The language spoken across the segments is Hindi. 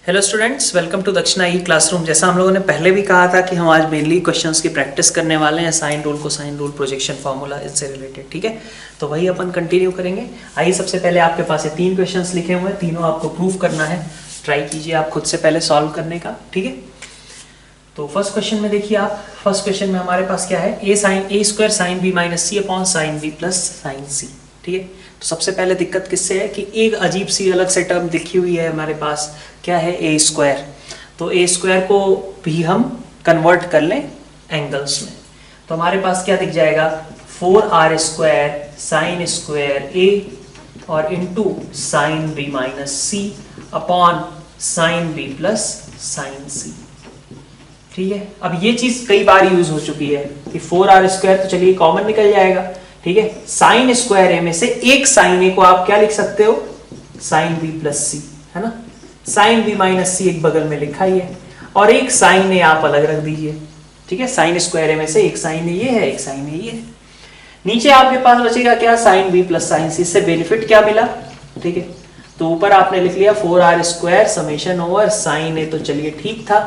हेलो स्टूडेंट्स, वेलकम टू दक्षिणा ई क्लासरूम। जैसा हम लोगों ने पहले भी कहा था कि हम आज मेनली क्वेश्चंस की प्रैक्टिस करने वाले हैं, sine rule, cosine rule, projection formula, इससे रिलेटेड। ठीक है, तो वही अपन कंटिन्यू करेंगे। आइए, सबसे पहले आपके पास ये 3 क्वेश्चंस लिखे हुए हैं, तीनों आपको प्रूव करना है। ट्राई कीजिए आप खुद से पहले सॉल्व करने का। ठीक है, तो फर्स्ट क्वेश्चन में देखिए आप, फर्स्ट क्वेश्चन में हमारे पास क्या है, A square sine B minus C upon sine B plus sine C. ठीक है, तो सबसे पहले दिक्कत किससे है कि एक अजीब सी अलग से टर्म लिखी हुई है हमारे पास, क्या है, ए स्क्वायर। तो ए स्क्वायर को भी हम कन्वर्ट कर लें एंगल्स में, तो हमारे पास क्या दिख जाएगा, 4r square sine square A और into sine B minus C upon sine B plus sine C. ठीक है, अब ये चीज कई बार यूज हो चुकी है कि 4r स्क्वायर, तो चलिए कॉमन निकल जाएगा। ठीक है, साइन स्क्वायर ए में से एक साइन ए को आप क्या लिख सकते हो, साइन बी प्लस सी, है ना। साइन बी माइनस सी एक बगल में लिखा ही है और एक साइन ए आप अलग रख दीजिए। ठीक है, साइन स्क्वायर ए में से एक साइन ए ये है, एक साइन ए ये है। नीचे आपके पास बचेगा क्या, साइन बी प्लस साइन सी। इससे बेनिफिट क्या मिला, ठीक है, तो ऊपर आपने लिख लिया 4r square summation over sine A, तो चलिए ठीक था,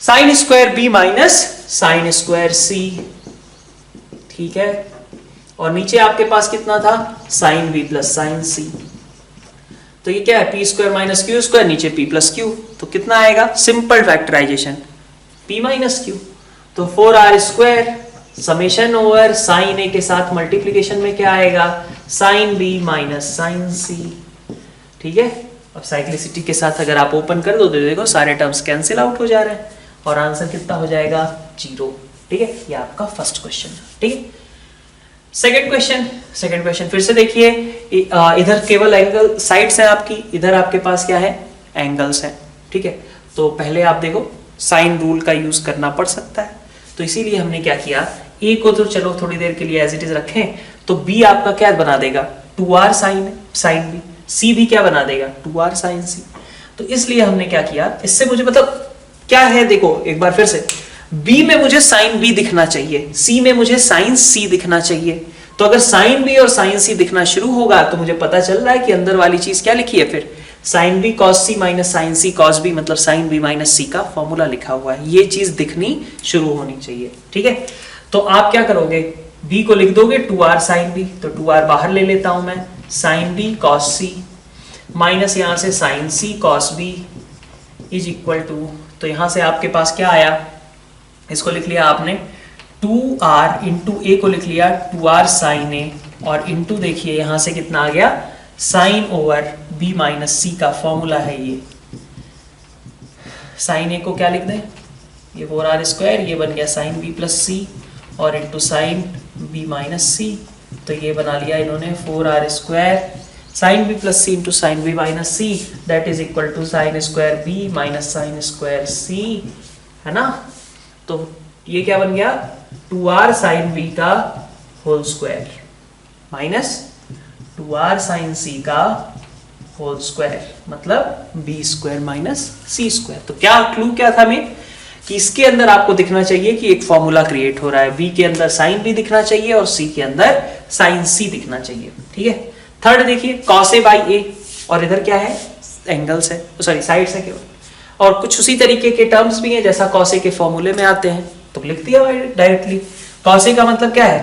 sine square B minus sine square C. ठीक है, और नीचे आपके पास कितना था, sine B plus sine C. तो ये क्या है, P square minus Q square, नीचे पी प्लस क्यू, तो कितना आएगा, simple factorization P minus Q. तो 4r square summation over sine A के साथ मल्टीप्लीकेशन में क्या आएगा, sine B minus sign C. ठीक है, अब साइक्लिसिटी के साथ अगर आप ओपन कर दो तो देखो सारे टर्म्स कैंसिल आउट हो जा रहे हैं और आंसर कितना हो जाएगा, 0। ठीक है, ये आपका फर्स्ट क्वेश्चन। ठीक है, सेकंड क्वेश्चन फिर से देखिए, इधर केवल एंगल साइड्स है आपकी, इधर आपके पास क्या है, एंगल्स है। ठीक है, तो पहले आप देखो साइन रूल का यूज करना पड़ सकता है, तो इसीलिए हमने क्या किया, ए को तो चलो थोड़ी देर के लिए एज इट इज रखें, तो बी आपका क्या बना देगा, 2r साइन बी, सी भी क्या बना देगा, 2r साइन सी। तो इसलिए हमने क्या किया, इससे मुझे मतलब क्या है, देखो एक बार फिर से, B में मुझे साइन B दिखना चाहिए, C में मुझे साइन C दिखना चाहिए। तो अगर साइन B और साइन C दिखना शुरू होगा तो मुझे पता चल रहा है कि अंदर वाली चीज क्या लिखी है, फिर sine B cos C minus sine C cos B, मतलब साइन B माइनस C का फॉर्मूला लिखा हुआ है, ये चीज दिखनी शुरू होनी चाहिए। ठीक है, तो आप क्या करोगे, B को लिख दोगे 2r साइन B, तो 2r बाहर ले लेता हूं मैं, sine B cos C minus यहां से sine C cos B is equal to, तो यहां से आपके पास क्या आया, इसको लिख लिया आपने 2r इंटू ए को लिख लिया 2r साइन ए, और इंटू देखिए यहां से कितना आ गया, साइन ओवर b माइनस सी का फॉर्मूला है ये। साइन ए को क्या लिख दें, ये 4r स्क्वायर, ये बन गया साइन b प्लस सी और into sine b minus C, तो ये बना लिया इन्होंने 4r square sine b plus C into sine b minus C, that is equal to sine square b minus sine square C, है ना। तो ये क्या बन गया, 2r साइन b का whole square minus 2r sine c का होल स्क्वायर, मतलब b square minus c square. तो क्या क्लू क्या था हमें, कि इसके अंदर आपको दिखना चाहिए कि एक फॉर्मूला क्रिएट हो रहा है, b के अंदर साइन b दिखना चाहिए और c के अंदर साइन c दिखना चाहिए। ठीक है, थर्ड देखिए, cos a बाई a, और इधर क्या है, एंगल्स है, सॉरी साइड्स है केवल, और कुछ उसी तरीके के टर्म्स भी हैं जैसा cos a के फॉर्मूले में आते हैं, तो लिख दिया डायरेक्टली। cos a का मतलब क्या है,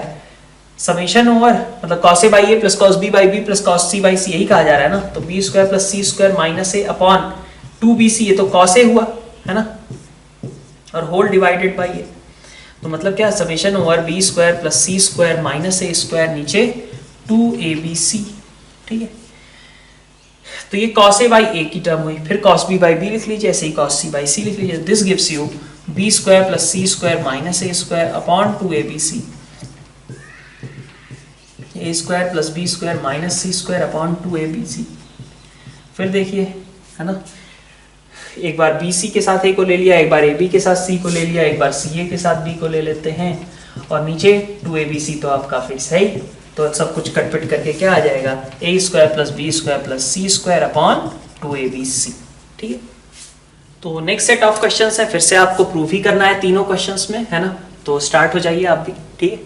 समेशन ओवर, मतलब cos a by a plus cos b by b plus cos c by c, यही कहा जा रहा है ना। तो b square plus c square minus a upon 2bc, ये तो cos a हुआ, है ना, और होल डिवाइडेड बाई a, तो मतलब क्या, summation over b square plus c square minus a square, नीचे 2abc। ठीक है, तो ये cos a बाई a की टर्म हुई, फिर cos b बाई b लिख लीजिए, ऐसे ही cos c बाई c लिख लीजिए। This gives you b square plus c square minus a square upon 2abc, a square plus b square minus c square upon 2abc। फिर देखिए, है ना, एक बार bc के साथ a को ले लिया, एक बार ab के साथ c को ले लिया, एक बार ca के साथ b को ले लेते हैं, और नीचे 2abc तो आपका फिक्स है ही, तो सब कुछ कटपिट करके क्या आ जाएगा, a square plus b square plus c square upon 2abc। ठीक है, तो नेक्स्ट सेट ऑफ क्वेश्चंस है, फिर से आपको प्रूव ही करना है तीनों क्वेश्चंस में, है ना। तो स्टार्ट हो जाइए आप भी। ठीक है,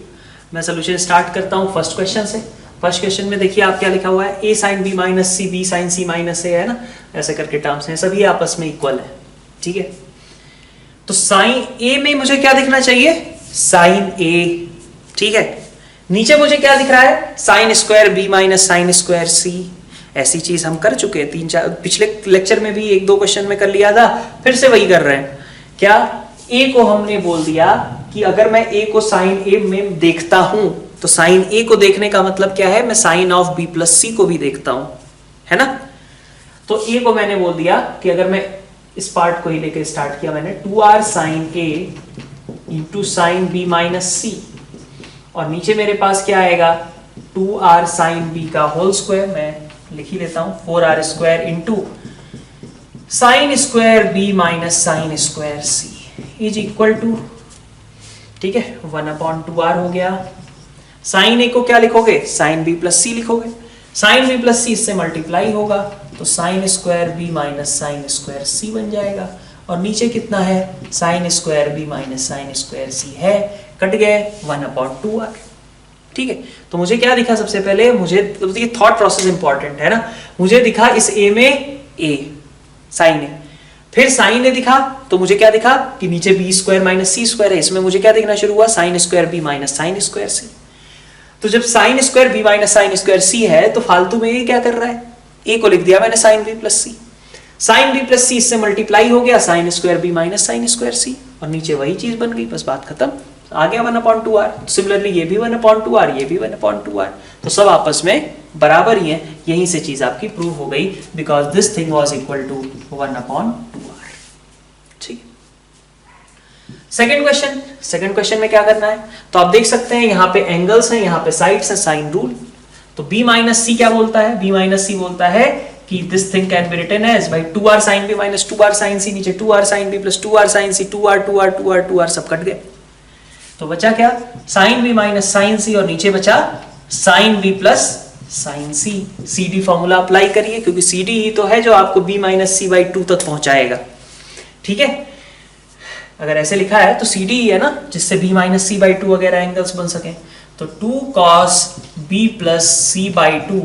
मैं सोल्यूशन स्टार्ट करता हूँ फर्स्ट क्वेश्चन से। फर्स्ट क्वेश्चन में देखिए आप क्या लिखा हुआ है, a sin b minus C, b sin c minus a है ना, ऐसे करके टर्म्स हैं, सभी आपस में इक्वल है, ठीक है। तो साइन a में मुझे क्या दिखना चाहिए, साइन a, ठीक है। नीचे मुझे क्या दिख रहा है, sine square b minus sine square c। ऐसी चीज हम कर चुके हैं 3-4 पिछले लेक्चर में भी 1-2 क्वेश्चन में कर लिया था, फिर से वही कर रहे हैं। क्या a को हमने बोल दिया कि अगर मैं a को साइन a में देखता हूं तो साइन a को देखने का मतलब क्या है, मैं sign of b plus C को भी देखता हूं, है ना। तो a को मैंने बोल दिया कि अगर मैं इस पार्ट को ही लेकर स्टार्ट किया मैंने, 2r sine a into sine b minus C, और नीचे मेरे पास क्या आएगा, 2r साइन b का होल स्क्वायर, मैं लिख ही लेता हूं, 4r square into sine square b minus sine square c is equal to, ठीक है, 1/2r हो गया। साइन a को क्या लिखोगे, साइन b प्लस सी लिखोगे, साइन b प्लस सी इससे मल्टीप्लाई होगा तो sign square b minus sine square c बन जाएगा, और नीचे कितना है, sine square b minus sine square c है, कट गए 1/2r, ठीक है। तो मुझे क्या दिखा, सबसे पहले मुझे, ये थॉट प्रोसेस इंपॉर्टेंट है ना, मुझे दिखा इस a में a साइन a, फिर साइन a दिखा तो मुझे क्या दिखा कि नीचे b स्क्वायर माइनस सी स्क्वायर है, इसमें मुझे क्या दिखना शुरू हुआ, sign square b minus sine square c। तो जब sign square b minus sine square c है तो फालतू में ये क्या कर रहा है, a को लिख दिया मैंने साइन b प्लस सी, साइन b प्लस सी इससे मल्टीप्लाई हो गया sign square b minus sine square c, और नीचे वही चीज बन गई, बस बात खत्म, आ गया 1/2r। सिमिलरली ये भी 1/2r, ये भी 1/2r, तो सब आपस में बराबर ही है, यहीं से चीज आपकी प्रूव हो गई, because this thing was equal to 1/2r, ठीक। सेकंड क्वेश्चन में क्या करना है, तो आप देख सकते हैं यहाँ पे एंगल्स हैं, यहाँ पे साइड्स हैं, साइन रूल। तो b माइनस सी क्या बोलता है, b माइनस सी बोलता है कि this thing can be written as भाई 2r sin b minus 2r sin c, नीचे 2r sin b plus 2r sin c, 2r सब कट गए, तो बचा क्या, sin b minus sin c, और नीचे बचा sin b plus sin c। cd formula apply करिए, क्योंकि cd ही तो है जो आपको b माइनस सी बाई 2 तक पहुंचाएगा, ठीक है। अगर ऐसे लिखा है तो cd ही है ना, जिससे b माइनस सी बाई 2 वगैरह एंगल्स बन सके, तो 2 cos b plus C by 2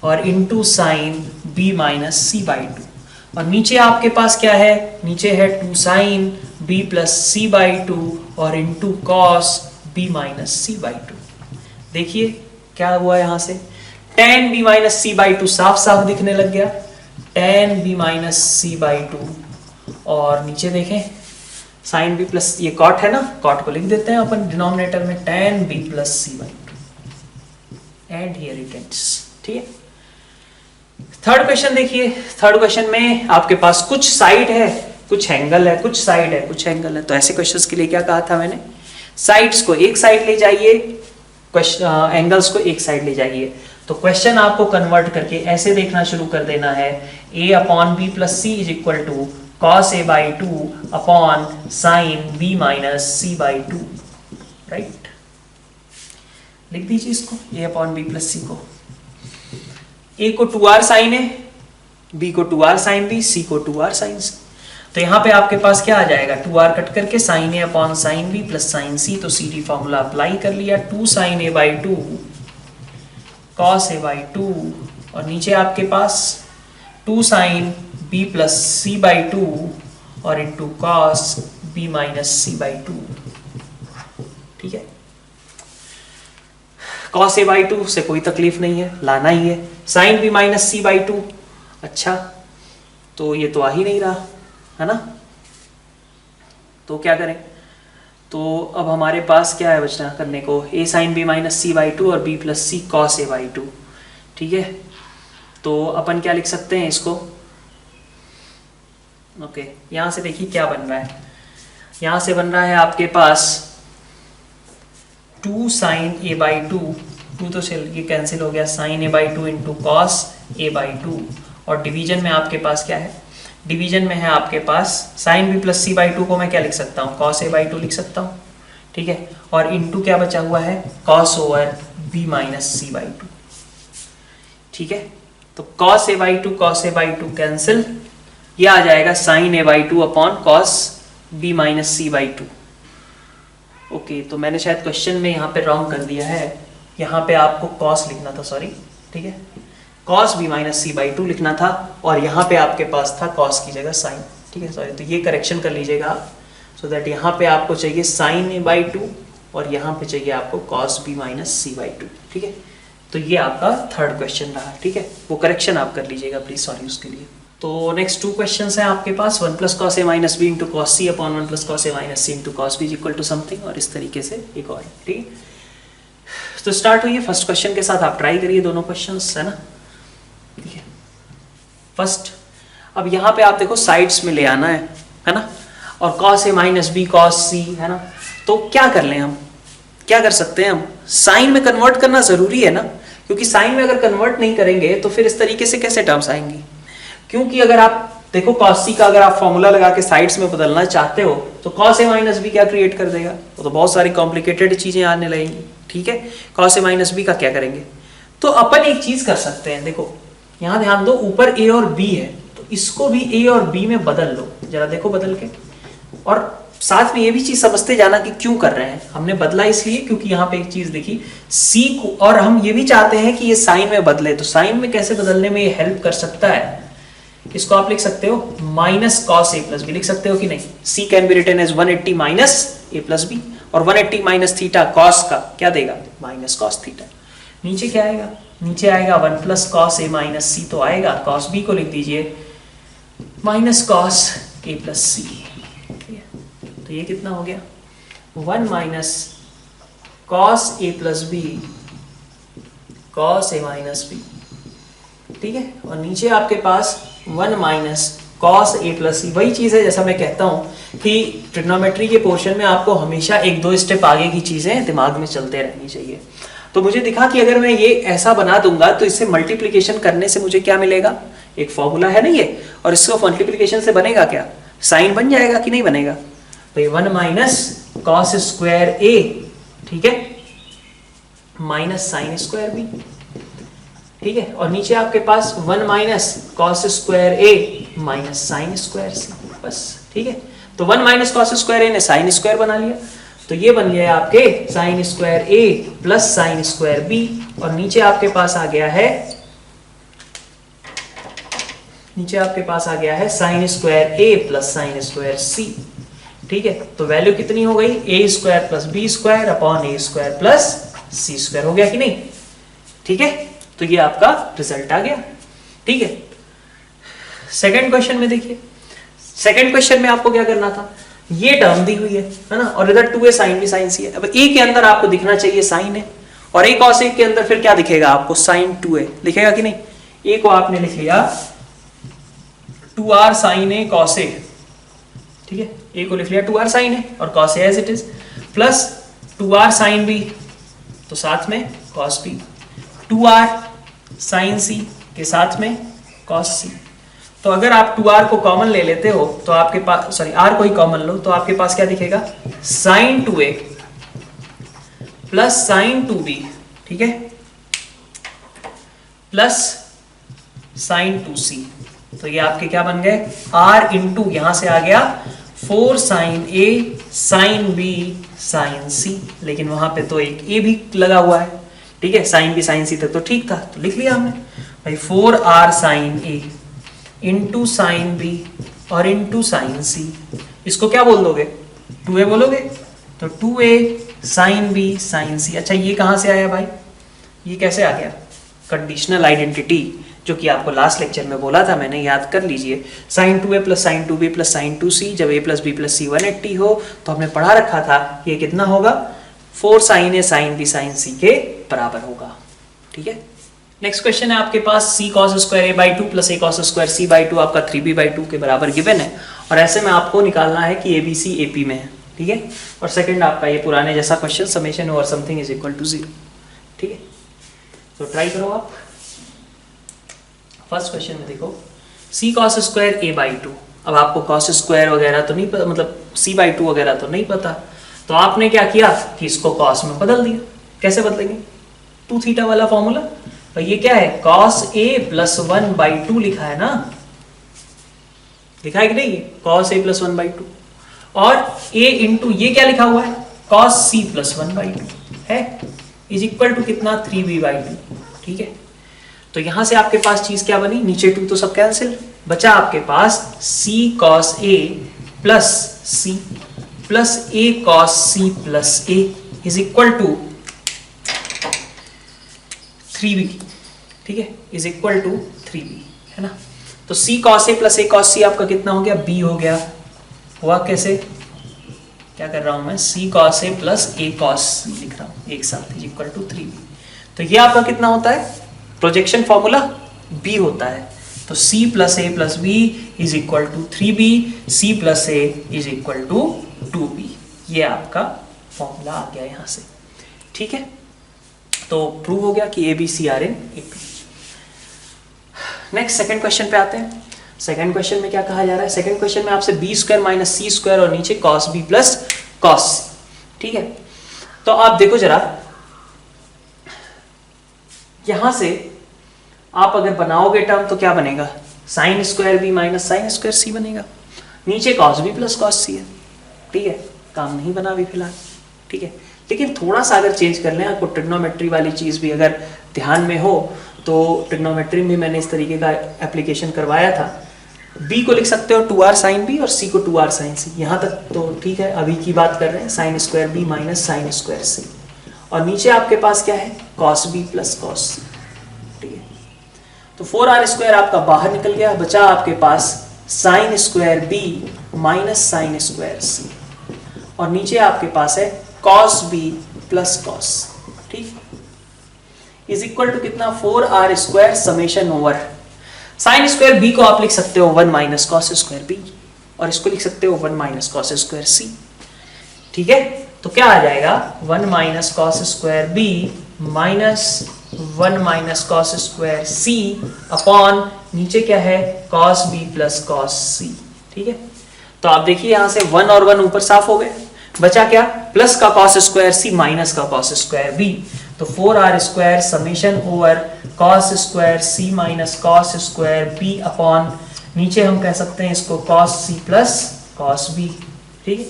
और into sine b minus C by 2, और नीचे आपके पास क्या है, नीचे है 2 sine b plus C by 2 और into cos b minus C by 2। देखिए क्या हुआ यहां से, tan b minus C by 2 साफ साफ दिखने लग गया, tan b minus C by 2, और नीचे देखें साइन b प्लस, ये कॉट है ना, कॉट को लिख देते हैं अपन डिनोमिनेटर में, tan b plus C by 2 and here it ends, ठीक है। थर्ड क्वेश्चन देखिए, थर्ड क्वेश्चन में आपके पास कुछ साइड है, कुछ एंगल है, कुछ साइड है, कुछ एंगल है, तो ऐसे क्वेश्चंस के लिए क्या कहा था मैंने, साइड्स को एक साइड ले जाइए, एंगल्स को एक साइड ले जाइए। तो क्वेश्चन आपको कन्वर्ट करके ऐसे देखना शुरू कर देना है, a upon b plus C is equal to cos a by 2 upon sine b minus C by 2, right. लिख दीजिए इसको, a upon b plus C को, a को 2r साइन a, b को 2r साइन b, c को 2r साइन c। तो यहाँ पे आपके पास क्या आ जाएगा, 2r कट करके sine a upon sine b plus sine c, तो सी डी फॉर्मूला अप्लाई कर लिया, 2 sine a by 2 cos a by 2, और नीचे आपके पास 2 sine b plus c by 2 और into cos b minus c by 2, ठीक है। cos a बाई 2 से कोई तकलीफ नहीं है, लाना ही है, sine b minus c by 2, अच्छा तो ये तो आ ही नहीं रहा है ना, तो क्या करें, तो अब हमारे पास क्या है बचना करने को, a sine b minus C by 2 और b plus C cos a by 2, ठीक है। तो अपन क्या लिख सकते हैं इसको, ओके, यहां से देखिए क्या बन रहा है, यहां से बन रहा है आपके पास 2 साइन a बाई 2, 2 तो ये कैंसिल हो गया, sine a by 2 into cos a by 2, और डिवीजन में आपके पास क्या है, डिवीजन में है आपके पास sine b plus C by 2 को मैं क्या लिख सकता हूँ, कॉस a बाई 2 लिख सकता हूँ, ठीक है, और इंटू क्या बचा हुआ है, cos over b minus C by 2, ठीक है। तो कॉस a बाई 2 कैंसिल, ये आ जाएगा sine a by 2 upon cos b minus C by 2। Okay, तो मैंने शायद क्वेश्चन में यहाँ पे रॉन्ग कर दिया है, यहाँ पे आपको कॉस लिखना था, सॉरी, ठीक है, cos B minus C by two लिखना था, और यहाँ पे आपके पास था कॉस की जगह साइन, ठीक है, सॉरी, तो ये करेक्शन कर लीजिएगा आप, सो दैट यहाँ पे आपको चाहिए साइन ए बाई टू और यहाँ पे चाहिए आपको cos B minus C by two, ठीक है। तो ये आपका थर्ड क्वेश्चन रहा, ठीक है, वो करेक्शन आप कर लीजिएगा प्लीज, सॉरी उसके लिए। तो नेक्स्ट टू क्वेश्चन हैं आपके पास, 1 plus cos A minus B into cos C upon 1 plus cos A minus C into cos B is equal to something, और इस तरीके से एक और, ठीक है। तो स्टार्ट हुई फर्स्ट क्वेश्चन के साथ, आप ट्राई करिए दोनों क्वेश्चंस, है ना, ठीक है। फर्स्ट, अब यहाँ पे आप देखो साइड्स में ले आना है ना, और cos A minus B cos C, है ना, तो क्या कर लें हम, क्या कर सकते हैं हम, साइन में कन्वर्ट करना जरूरी है ना, क्योंकि साइन में अगर कन्वर्ट नहीं करेंगे तो फिर इस तरीके से कैसे टर्म्स आएंगी, क्योंकि अगर आप देखो कॉस सी का अगर आप फॉर्मूला लगा के साइड्स में बदलना चाहते हो तो कॉस ए माइनस बी क्या क्रिएट कर देगा, तो बहुत सारी कॉम्प्लिकेटेड चीजें आने लगेंगी, ठीक है। कॉस ए माइनस बी का क्या करेंगे, तो अपन एक चीज कर सकते हैं, देखो यहाँ ध्यान दो, ऊपर ए और बी है, तो इसको भी ए और बी में बदल लो, जरा देखो बदल के, और साथ में ये भी चीज समझते जाना कि क्यों कर रहे हैं, हमने बदला इसलिए क्योंकि यहाँ पे एक चीज देखी सी को, और हम ये भी चाहते हैं कि ये साइन में बदले, तो साइन में कैसे बदलने में ये हेल्प कर सकता है, इसको आप लिख सकते हो minus cos A plus B, लिख सकते हो कि नहीं, C can be written as 180 minus A plus B, और 180 माइनस थीटा कॉस का क्या देगा, माइनस कॉस थीटा। नीचे क्या आएगा, नीचे आएगा 1 plus cos A minus C, तो आएगा कॉस बी को लिख दीजिए माइनस कॉस ए प्लस सी, तो ये कितना हो गया, 1 minus cos A plus B cos A minus B, ठीक है, और नीचे आपके पास 1 माइनस कॉस ए प्लस सी। वही चीज है जैसा मैं कहता हूं कि ट्रिग्नोमेट्री के पोर्शन में आपको हमेशा एक दो स्टेप आगे की चीजें दिमाग में चलते रहनी चाहिए। तो मुझे दिखा कि अगर मैं ये ऐसा बना दूंगा तो इससे मल्टीप्लिकेशन करने से मुझे क्या मिलेगा, एक फॉर्मूला है ना ये, और इसको मल्टीप्लिकेशन से बनेगा क्या, साइन बन जाएगा कि नहीं बनेगा, भाई 1 माइनस कॉस स्क्वायर ए, ठीक है, माइनस साइन स्क्वायर बी, ठीक है, और नीचे आपके पास 1 माइनस कॉस स्क्वायर ए माइनस साइन स्क्वायर सी, बस, ठीक है। तो 1 माइनस कॉस स्क्वायर ए ने साइन स्क्वायर बना लिया, तो ये बन गया आपके sign square A plus sine square B, और नीचे आपके पास आ गया है, नीचे आपके पास आ गया है sine square A plus sine square C, ठीक है। तो वैल्यू कितनी हो गई, A square plus B square upon A square plus C square, हो गया कि नहीं, ठीक है। तो ये आपका रिजल्ट आ गया, ठीक है। सेकंड क्वेश्चन में देखिए, सेकंड क्वेश्चन में आपको क्या करना था, ये टर्म दी हुई है ना, और इधर 2a साइन बी साइन सी है। अब ए के अंदर आपको दिखना चाहिए साइन है, और ए कॉस ए के अंदर फिर क्या दिखेगा आपको, साइन 2a दिखेगा कि नहीं। ए को आपने लिख लिया 2r sine A cos A, ठीक है, ए को लिख लिया 2r साइन ए और cos A as it is, plus 2r sine B, तो साथ में कॉस बी, 2r साइन सी के साथ में कॉस सी। तो अगर आप 2r को कॉमन ले लेते हो तो आपके पास, सॉरी r को ही कॉमन लो, तो आपके पास क्या दिखेगा, sign 2a plus sine 2b, ठीक है, प्लस साइन 2c। तो ये आपके क्या बन गए, r इंटू यहां से आ गया 4 sine a sine b sine c, लेकिन वहां पे तो एक a भी लगा हुआ है, ठीक है, साइन b साइन c तक तो ठीक था, तो लिख लिया हमने भाई 4r sine a into sine b और इंटू साइन c। इसको क्या बोल दोगे, 2a बोलोगे, तो 2a sign b sine c। अच्छा ये कहां से आया भाई, ये कैसे आ गया, कंडीशनल आइडेंटिटी, जो कि आपको लास्ट लेक्चर में बोला था मैंने, याद कर लीजिए, sine 2a plus sine 2b plus sine 2c, जब a plus b plus c 180 हो तो हमने पढ़ा रखा था ये कितना होगा, 4 sine a sine b sine c के बराबर होगा, ठीक है। नेक्स्ट क्वेश्चन है आपके पास c cos square a by 2 plus a cos square c by 2 आपका 3b बाई 2 के बराबर गिवन है, और ऐसे में आपको निकालना है कि abc ap में है, ठीक है। और सेकंड आपका ये पुराने जैसा question summation over something is equal to 0, ठीक है। तो ट्राई करो आप। फर्स्ट क्वेश्चन में देखो c cos square a by 2, अब आपको cos स्क्वायर वगैरह तो नहीं पता, मतलब c बाई 2 वगैरह तो नहीं पता, तो आपने क्या किया कि इसको cos में बदल दिया। कैसे बदलेंगे, 2 थीटा वाला फॉर्मूला, तो ये क्या है, cos a प्लस 1 बाई 2 लिखा है ना, लिखा है कि नहीं, cos a प्लस 1 बाई 2, और a इंटू ये क्या लिखा हुआ है, cos c प्लस 1 बाई 2 है, इज इक्वल टू कितना 3b/2। ठीक है, तो यहां से आपके पास चीज क्या बनी, नीचे 2 तो सब कैंसिल, बचा आपके पास c cos a plus c plus a cos c plus a is equal to 3b। ठीक है, इज इक्वल टू 3b, है ना। तो c cos a plus a cos c आपका कितना हो गया, b हो गया। हुआ कैसे, क्या कर रहा हूं मैं, c cos a plus a cos c लिख रहा हूं एक साथ, इज इक्वल टू 3b। तो ये आपका कितना होता है, प्रोजेक्शन फॉर्मूला b होता है। तो c plus a plus b is equal to 3b, c plus a is equal to 2b। ये आपका फॉर्मूला आ गया यहां से। ठीक है, तो प्रूव हो गया कि A B C are in A P. Next second question पे आते हैं। सेकंड क्वेश्चन में क्या कहा जा रहा है, सेकंड क्वेश्चन में आपसे बी स्क्वायर माइनस सी स्क्वायर और नीचे cos B plus cos C. ठीक है, तो आप देखो जरा, यहां से आप अगर बनाओगे टर्म तो क्या बनेगा, sine square B minus sine square C बनेगा। नीचे cos B plus cos C है। ठीक है, काम नहीं बना अभी फिलहाल। ठीक है, लेकिन थोड़ा सा अगर चेंज कर लें, आपको ट्रिग्नोमेट्री वाली चीज भी अगर ध्यान में हो तो ट्रिग्नोमेट्री में मैंने इस तरीके का एप्लीकेशन करवाया था। b को लिख सकते हो 2r साइन बी और c को 2r साइन सी। यहाँ तक तो ठीक है, अभी की बात कर रहे हैं, sine square B minus sine square C. और नीचे आपके पास क्या है, cos B plus cos C. ठीक है, तो 4r स्क्वायर आपका बाहर निकल गया, बचा आपके पास sine square B minus sine square C. और नीचे आपके पास है कॉस बी प्लस कॉस। ठीक, इज इक्वल टू कितना, 4r square summation over sine square B को आप लिख सकते हो 1 माइनस कॉस स्क्वायर बी, और इसको लिख सकते हो 1 माइनस कॉस स्क्वायर सी। ठीक है, तो क्या आ जाएगा, 1 minus cos square B minus 1 minus cos square C upon नीचे क्या है, cos B plus cos C. ठीक है, तो आप देखिए यहां से 1 और 1 ऊपर साफ हो गए, बचा क्या, प्लस का कॉस स्क्वायर सी माइनस का कॉस स्क्वायर बी। तो 4r square summation over cos square सी minus cos square B upon नीचे हम कह सकते हैं इसको cos C plus cos B. ठीक है,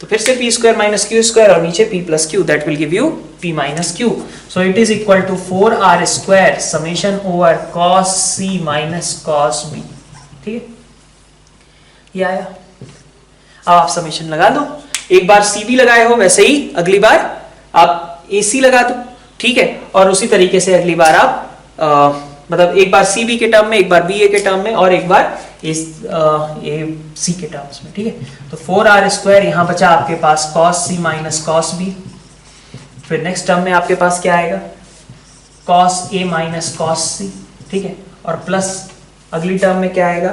तो फिर से p square minus Q square और नीचे p plus Q, that will give you p minus Q. So it is equal to 4r square summation over cos C minus cos B. ठीक है, ये आया। अब आप समेशन लगा दो, एक बार सी बी लगाए हो वैसे ही अगली बार आप ए सी लगा दो। ठीक है, और उसी तरीके से अगली बार आप मतलब एक बार सी बी के टर्म में, एक बार बी ए के टर्म में, और एक बार ए सी के टर्म्स में। ठीक है, तो 4r स्क्वायर यहां बचा आपके पास cos C minus cos B. फिर नेक्स्ट टर्म में आपके पास क्या आएगा, cos A minus cos C. ठीक है, और प्लस अगली टर्म में क्या आएगा,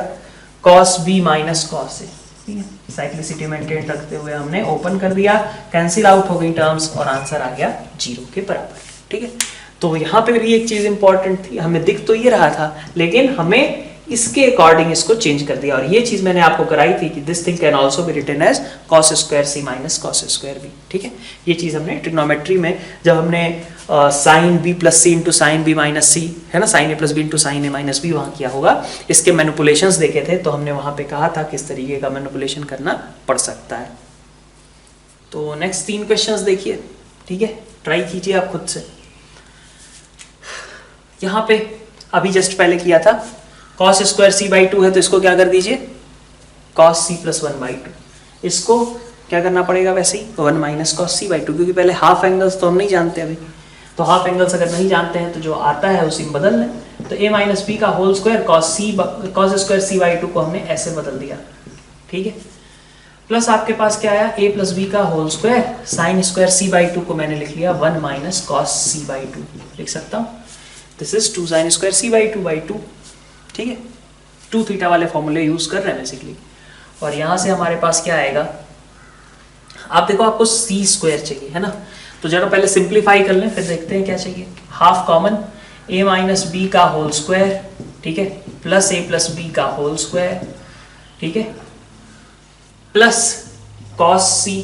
कॉस बी माइनस कॉस ए। ठीक है, साइक्लिसिटी मेंटेन रखते हुए हमने ओपन कर दिया, कैंसिल आउट हो गई टर्म्स और आंसर आ गया 0 के बराबर। ठीक है, तो यहाँ पे भी एक चीज इंपॉर्टेंट थी, हमें दिख तो ये रहा था लेकिन हमें इसके अकॉर्डिंग इसको चेंज कर दिया, और ये चीज मैंने आपको कराई थी कि this thing can also be written as cos square C minus cos square b. ठीक है, ये चीज हमने ट्रिग्नोमेट्री में जब हमने साइन बी प्लस सी इंटू साइन बी माइनस सी, है ना, sine A plus b into sine a minus b, वहां किया होगा। इसके मैनिपुलेशंस देखे थे तो हमने वहां पे कहा था किस तरीके का मैनिपुलेशन करना पड़ सकता है। तो नेक्स्ट 3 क्वेश्चंस देखिए। ठीक है, ट्राई कीजिए आप खुद से। यहाँ पे अभी जस्ट पहले किया था, cos स्क्वायर सी बाई 2 है तो इसको क्या कर दीजिए, cos c प्लस 1 बाई 2। इसको क्या करना पड़ेगा वैसे ही, 1 माइनस cos c बाई 2, क्योंकि पहले हाफ एंगल्स तो हम नहीं जानते अभी, तो हाफ एंगल्स अगर नहीं जानते हैं तो जो आता है उसी में बदल लें। तो a माइनस बी का whole square cos square c by 2 को हमने ऐसे बदल दिया। ठीक है, प्लस आपके पास क्या आया, a प्लस बी का whole square sine square c by 2 को मैंने लिख लिया 1 माइनस cos c बाई 2 लिख सकता हूँ। This is 2 sine square c by 2। ठीक है, 2 थीटा वाले फॉर्मूले यूज कर रहे हैं बेसिकली। और यहां से हमारे पास क्या आएगा, आप देखो आपको सी स्क्वायर चाहिए, है ना, तो जरा पहले सिंप्लीफाई कर लें फिर देखते हैं क्या चाहिए। Half common, a minus B का होल स्क्वायर, ठीक है, प्लस a प्लस बी का होल स्क्वायर, ठीक है, plus cos c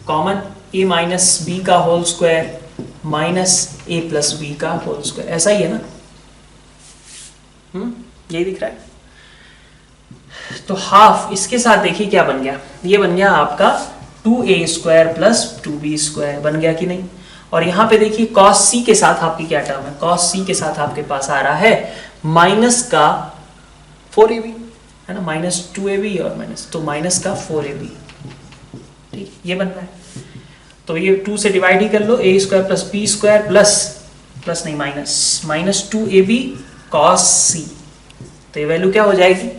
common, a minus B का whole square minus a plus B का होल स्क्वायर। ऐसा ही है ना, यही दिख रहा है। तो हाफ, इसके साथ देखिए क्या बन गया, ये बन गया आपका 2a square plus 2b square, बन गया कि नहीं। और यहाँ पे देखिए cos c के साथ आपकी क्या टर्म है, cos c के साथ आपके पास आ रहा है माइनस का 4ab है ना, -2ab और माइनस, तो माइनस का 4ab, ठीक ये बन रहा है। तो ये 2 से डिवाइड ही कर लो, a square plus b square plus नहीं माइनस 2ab cos c, तो ये वैल्यू क्या हो जाएगी,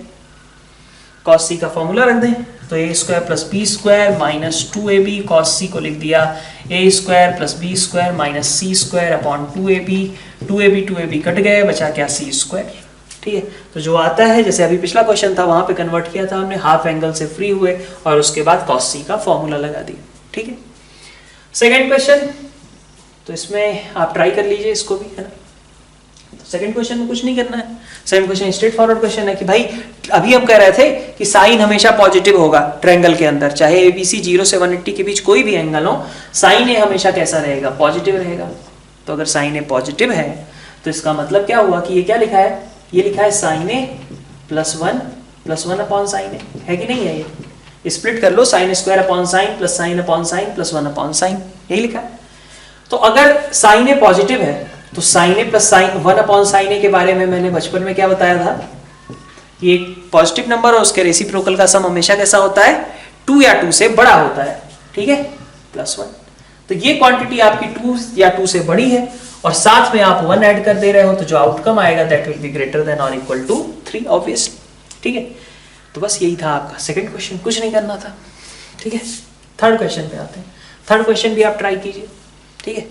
cos c का फॉर्मूला रख दें, तो a square plus B square minus 2ab cos c को लिख दिया a square plus B square minus c square upon 2ab cut गए, बचा क्या c स्क्वायर, ठीक है। तो जो आता है जैसे अभी पिछला क्वेश्चन था वहां पे कन्वर्ट किया था हमने, हाफ एंगल से फ्री हुए और उसके बाद cos c का फॉर्मूला लगा दिया, ठीक है। सेकेंड क्वेश्चन, तो इसमें आप ट्राई कर लीजिए इसको भी, है ना। सेकंड क्वेश्चन में कुछ नहीं करना है, second question straight forward question है कि भाई अभी हम कह रहे थे कि साइन हमेशा पॉजिटिव होगा ट्रायंगल के अंदर, चाहे एबीसी 0 से 180 के बीच कोई भी एंगल हो, साइन ए हमेशा कैसा रहेगा, पॉजिटिव रहेगा। तो अगर साइन ए पॉजिटिव है तो इसका मतलब क्या हुआ कि ये क्या लिखा है, ये लिखा है sine A plus one upon sine A, है कि नहीं है, ये स्प्लिट कर लो, sine square upon sine plus sine upon sine plus 1 upon sine, यही लिखा है। तो अगर साइन ए पॉजिटिव है तो sign A plus sign 1 upon sine A के बारे में मैंने बचपन में क्या बताया था कि एक पॉजिटिव नंबर और उसके रेसिप्रोकल का सम हमेशा कैसा होता है, 2 या 2 से बड़ा होता है, ठीक है, +1। तो ये क्वांटिटी आपकी 2 या 2 से बड़ी है और साथ में आप 1 ऐड कर दे रहे हो, तो जो आउटकम आएगा that will be greater than और इक्वल टू 3 ऑब्वियसली, ठीक है। तो बस यही था आपका सेकंड क्वेश्चन, कुछ नहीं करना था, ठीक है। थर्ड क्वेश्चन पे आते हैं, थर्ड क्वेश्चन भी आप ट्राई कीजिए, ठीक है।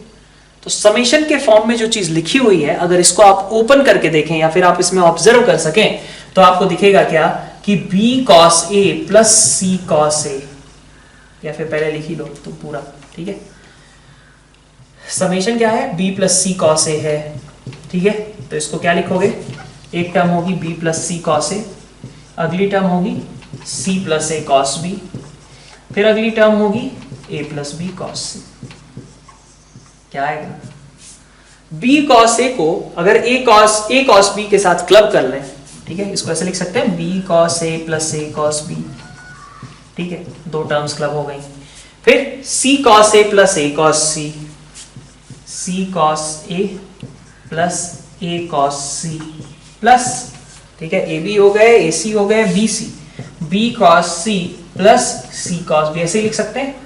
तो समेशन के फॉर्म में जो चीज लिखी हुई है, अगर इसको आप ओपन करके देखें या फिर आप इसमें ऑब्जर्व कर सकें तो आपको दिखेगा क्या कि b cos a plus c cos a, या फिर पहले लिख ही लो तो पूरा, ठीक है। समेशन क्या है, b plus c cos a है, ठीक है। तो इसको क्या लिखोगे, एक टर्म होगी b plus c cos a, अगली टर्म होगी c plus a cos b, फिर अगली टर्म होगी a plus b cos c। क्या आएगा, b cos a को अगर a cos b के साथ क्लब कर लें, ठीक है, इसको ऐसे लिख सकते हैं b cos a plus a cos b, ठीक है, दो टर्म्स क्लब हो गई। फिर c cos a plus a cos c, c cos a plus a cos c plus, ठीक है, ab हो गए, ac हो गए, bc, b cos c plus c cos b, ऐसे लिख सकते हैं।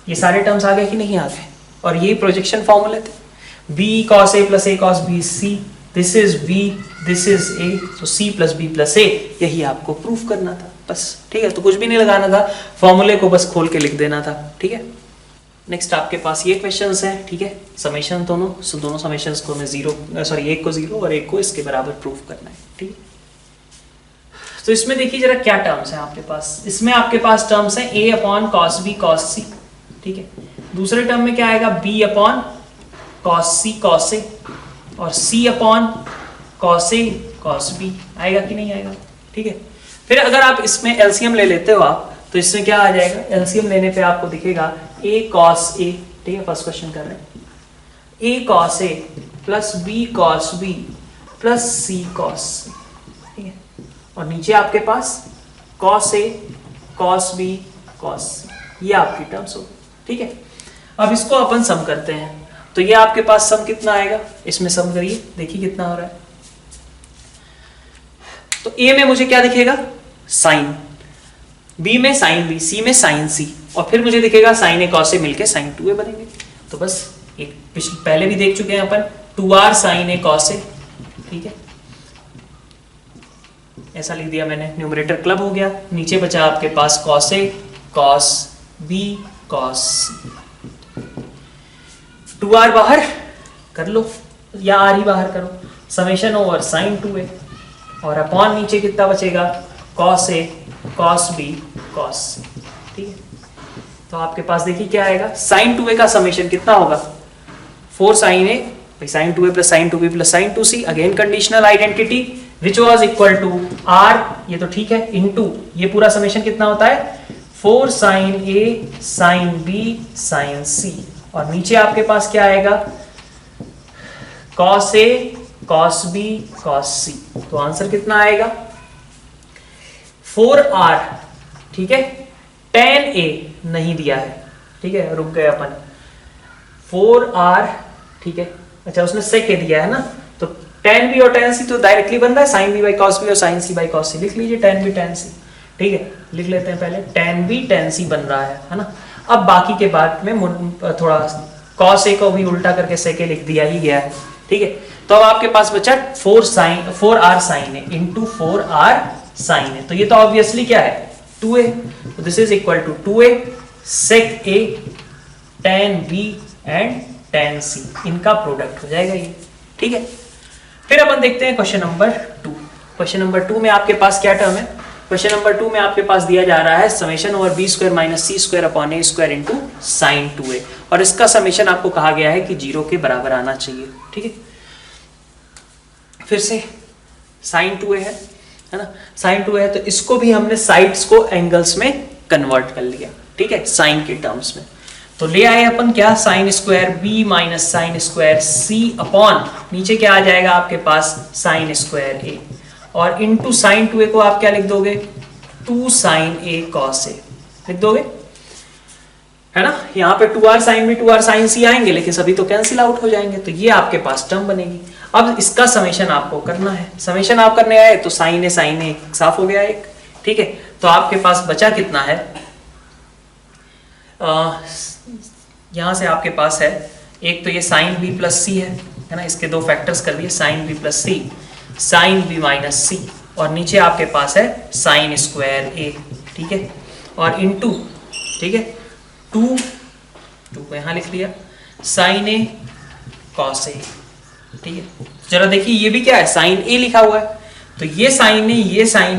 ये सारे टर्म्स आ गए कि नहीं आ गए, और ये प्रोजेक्शन फॉर्मूले थे, b cos a plus a cos b, c, this is b, this is a, तो c plus b plus a, यही आपको प्रूफ करना था बस, ठीक है। तो कुछ भी नहीं लगाना था, फॉर्मूले को बस खोल के लिख देना था, ठीक है। नेक्स्ट आपके पास ये क्वेश्चंस हैं, ठीक है, समेशन दोनों समेशंस को मैं एक को 0 और एक को इसके बराबर प्रूफ करना है, ठीक है। तो इसमें देखिए जरा क्या टर्म्स हैं आपके पास, इसमें आपके पास टर्म्स हैं a upon cos b cos c, ठीक है। दूसरे टर्म में क्या आएगा, b upon cos c cos a, और c upon cos a cos b, आएगा कि नहीं आएगा, ठीक है। फिर अगर आप इसमें एलसीएम ले लेते हो आप, तो इसमें क्या आ जाएगा, एलसीएम लेने पे आपको दिखेगा a cos a, ठीक है, फर्स्ट क्वेश्चन कर रहे हैं, a cos a plus b cos b plus c cos c, ठीक है, और नीचे आपके पास cos a cos b cos c, ये आपकी टर्म्स होगी, ठीक है। अब इसको अपन सम करते हैं, तो ये आपके पास सम कितना आएगा, इसमें सम करिए, देखिए कितना हो रहा है। तो a में मुझे क्या दिखेगा, साइन, b में साइन b, c में साइन c, और फिर मुझे दिखेगा साइन a cos a मिलके साइन 2a बनेंगे। तो बस एक पहले भी देख चुके हैं अपन, 2r sine a cos a, ठीक है, ऐसा लिख दिया मैंने, न्यूमरेटर क्लब हो गया, नीचे बचा आपके पास cos a cos b cos c, 2r बाहर कर लो या r ही बाहर करो, समेशन ओवर साइन 2a, और अपॉन नीचे कितना बचेगा, cos a cos b cos c, ठीक है। तो आपके पास देखिए क्या आएगा, साइन 2a का समेशन कितना होगा, 4 sin a sine 2a plus sine 2b plus sine 2c, again conditional identity, which was equal to r, ये तो ठीक है, इनटू ये पूरा समेशन कितना होता है, 4 sin a sin b sin c, और नीचे आपके पास क्या आएगा, cos a cos b cos c, तो आंसर कितना आएगा 4r, ठीक है। tan a नहीं दिया है, ठीक है, रुक गए अपन, 4r, ठीक है। अच्छा उसने sec a दिया है ना, तो tan b और tan c तो डायरेक्टली बन रहा है sin b by cos b और sin c by cos c, लिख लीजिए tan b tan c, ठीक है। लिख लेते हैं पहले tan b tan c बन रहा है ना। अब बाकी के बाद में थोड़ा cos a को भी उल्टा करके sec a लिख दिया ही गया है, ठीक है। तो अब आपके पास बचा 4r sin a into 4r sin a, तो ये तो ऑब्वियसली क्या है 2a, तो this is equal to 2a sec a tan b and tan c, इनका प्रोडक्ट हो जाएगा ये, ठीक है। फिर अपन देखते हैं क्वेश्चन नंबर 2। क्वेश्चन नंबर 2 में आपके पास क्या टर्म है? क्वेश्चन नंबर 2 में आपके पास दिया जा रहा है summation over B square minus C square upon A square into sine 2a, और इसका समेशन आपको कहा गया है कि 0 के बराबर आना चाहिए, ठीक है। फिर से साइन 2a है ना, साइन 2a है, तो इसको भी हमने साइड्स को एंगल्स में कन्वर्ट कर लिया, ठीक है, साइन के टर्म्स में। तो ले आए अपन क्या, sine square B minus sine square C upon नीचे क्या आ जाएगा आपके पास साइन स्क्वायर ए, और इंटू साइन 2a को आप क्या लिख दोगे 2 साइन a cos a लिख दोगे, है ना। यहाँ पे 2r sine b 2r sine c आएंगे, लेकिन सभी तो कैंसिल आउट हो जाएंगे, तो ये आपके पास टर्म बनेगी। अब इसका समेशन आपको करना है, समेशन आप करने आए तो साइन ए साफ हो गया एक, ठीक है। तो आपके पास बचा कितना है, यहां से आपके पास है एक तो ये साइन b प्लस सी है ना, इसके दो फैक्टर्स कर दिए साइन b प्लस सी, साइन b माइनस सी, और नीचे आपके पास है साइन स्क्वायर a, ठीक है, और इनटू, ठीक है, 2 को यहां लिख लिया साइन a cos a, ठीक है। जरा देखिए ये भी क्या है साइन a लिखा हुआ है, तो ये साइन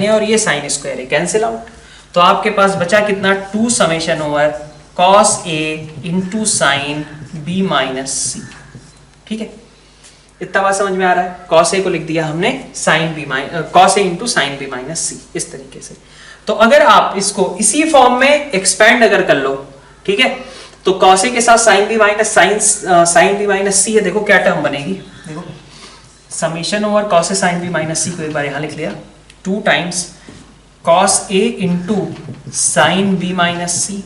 a और ये sine square a cancel out, तो आपके पास बचा कितना 2 summation over cos a into sine b minus C, ठीक है। इतना बात समझ में आ रहा है, cos a को लिख दिया हमने sine b cos a into sine b minus C, इस तरीके से। तो अगर आप इसको इसी फॉर्म में एक्सपेंड अगर कर लो, ठीक है, तो cos a के साथ sine b minus sine b minus सी है, देखो क्या टर्म बनेगी, देखो summation over cos a sine b minus C को एक बार यहां लिख लिया 2 times cos a into sine b minus C,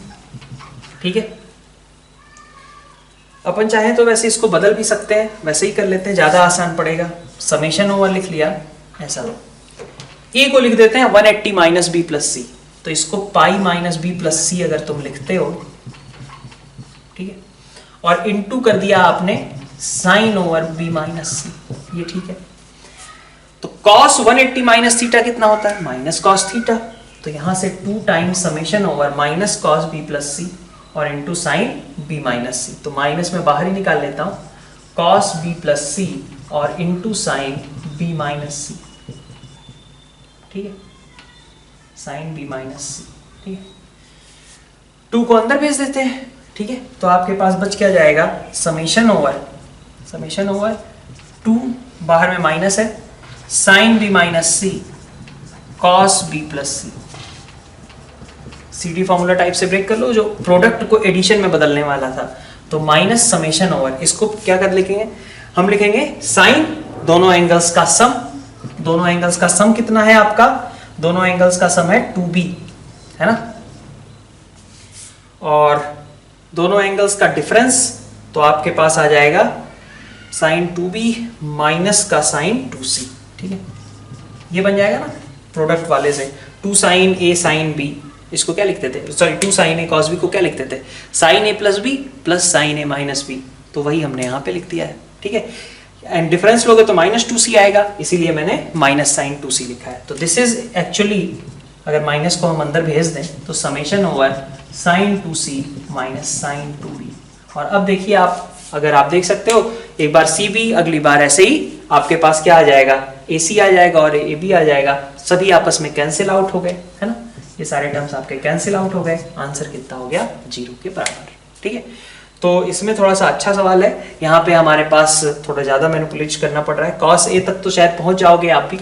ठीक है। अपन चाहे तो वैसे इसको बदल भी सकते हैं, वैसे ही कर लेते हैं, ज्यादा आसान पड़ेगा। समेशन ओवर लिख लिया ऐसा, a को लिख देते हैं 180 माइनस बी प्लस सी, तो इसको पाई माइनस बी प्लस सी अगर तुम लिखते हो, ठीक है, और इनटू कर दिया आपने साइन ओवर बी माइनस सी, ये ठीक है। तो cos 180 माइनस थीटा कितना होता है माइनस cos थीटा, तो यहां से 2 times summation over minus cos b plus C और into sine b minus C, तो माइनस में बाहर ही निकाल लेता हूं cos b प्लस सी और into sine b minus C, ठीक है, साइन b माइनस सी, ठीक है। 2 को अंदर भेज देते हैं, ठीक है, तो आपके पास बच क्या जाएगा समेशन ओवर 2 बाहर में माइनस है साइन b माइनस सी cos b प्लस सी, CD फॉर्मूला टाइप से ब्रेक कर लो, जो प्रोडक्ट को एडिशन में बदलने वाला था, तो माइनस समेशन ओवर, इसको क्या कर लिखेंगे हम, लिखेंगे साइन दोनों एंगल्स का सम, दोनों एंगल्स का सम कितना है आपका, दोनों एंगल्स का सम है 2b, है ना, और दोनों एंगल्स का डिफरेंस, तो आपके पास आ जाएगा साइन 2b माइनस का साइन 2c, ठीक है, ये बन जाएगा ना प्रोडक्ट वाले से। 2 साइन a साइन b, इसको क्या लिखते थे, sorry 2 sine a cos b को क्या लिखते थे sine a plus b plus sine a minus b, तो वही हमने यहाँ पे लिख दिया है, ठीक है। एंड डिफरेंस लोगे तो माइनस 2c आएगा, इसीलिए मैंने माइनस साइन 2c लिखा है। तो दिस इज एक्चुअली, अगर माइनस को हम अंदर भेज दें तो summation over sine 2c minus sine 2b, और अब देखिए आप, अगर आप देख सकते हो एक बार cb, अगली बार ऐसे ही आपके पास क्या आ जाएगा ac आ जाएगा और ab आ जाएगा, सभी आपस में कैंसिल आउट हो गए, है ना, ये सारे टर्म्स आपके कैंसिल आउट हो गए, आंसर कितना हो गया 0 के बराबर, ठीक है। तो इसमें थोड़ा सा अच्छा सवाल है, यहाँ पे हमारे पास थोड़ा ज्यादा मैनिपुलेट करना पड़ रहा है, cos a तक तो शायद पहुंच जाओगे आप भी,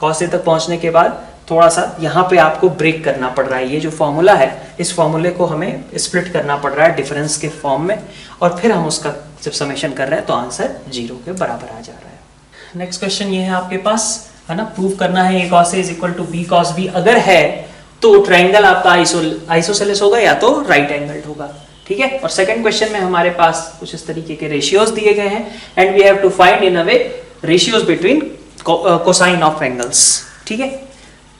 cos a तक पहुंचने के बाद थोड़ा सा यहाँ पे आपको ब्रेक करना पड़ रहा है, ये जो फॉर्मूला है इस फॉर्मूले को हमें स्प्लिट करना पड़ रहा है डिफरेंस के फॉर्म में, और फिर हम उसका जब समेशन कर रहे हैं तो आंसर 0 के बराबर आ जा रहा है। नेक्स्ट क्वेश्चन ये है आपके पास, है ना, प्रूव करना है a cos a is equal to b cos b, अगर है तो ट्रायंगल आपका आइसोसेलेस होगा या तो राइट एंगल्ड होगा, ठीक ठीक है। और सेकंड क्वेश्चन में हमारे पास कुछ इस तरीके के रेशियोज दिए गए हैं and we have to find in a way ratios between cosine of angles, ठीक है।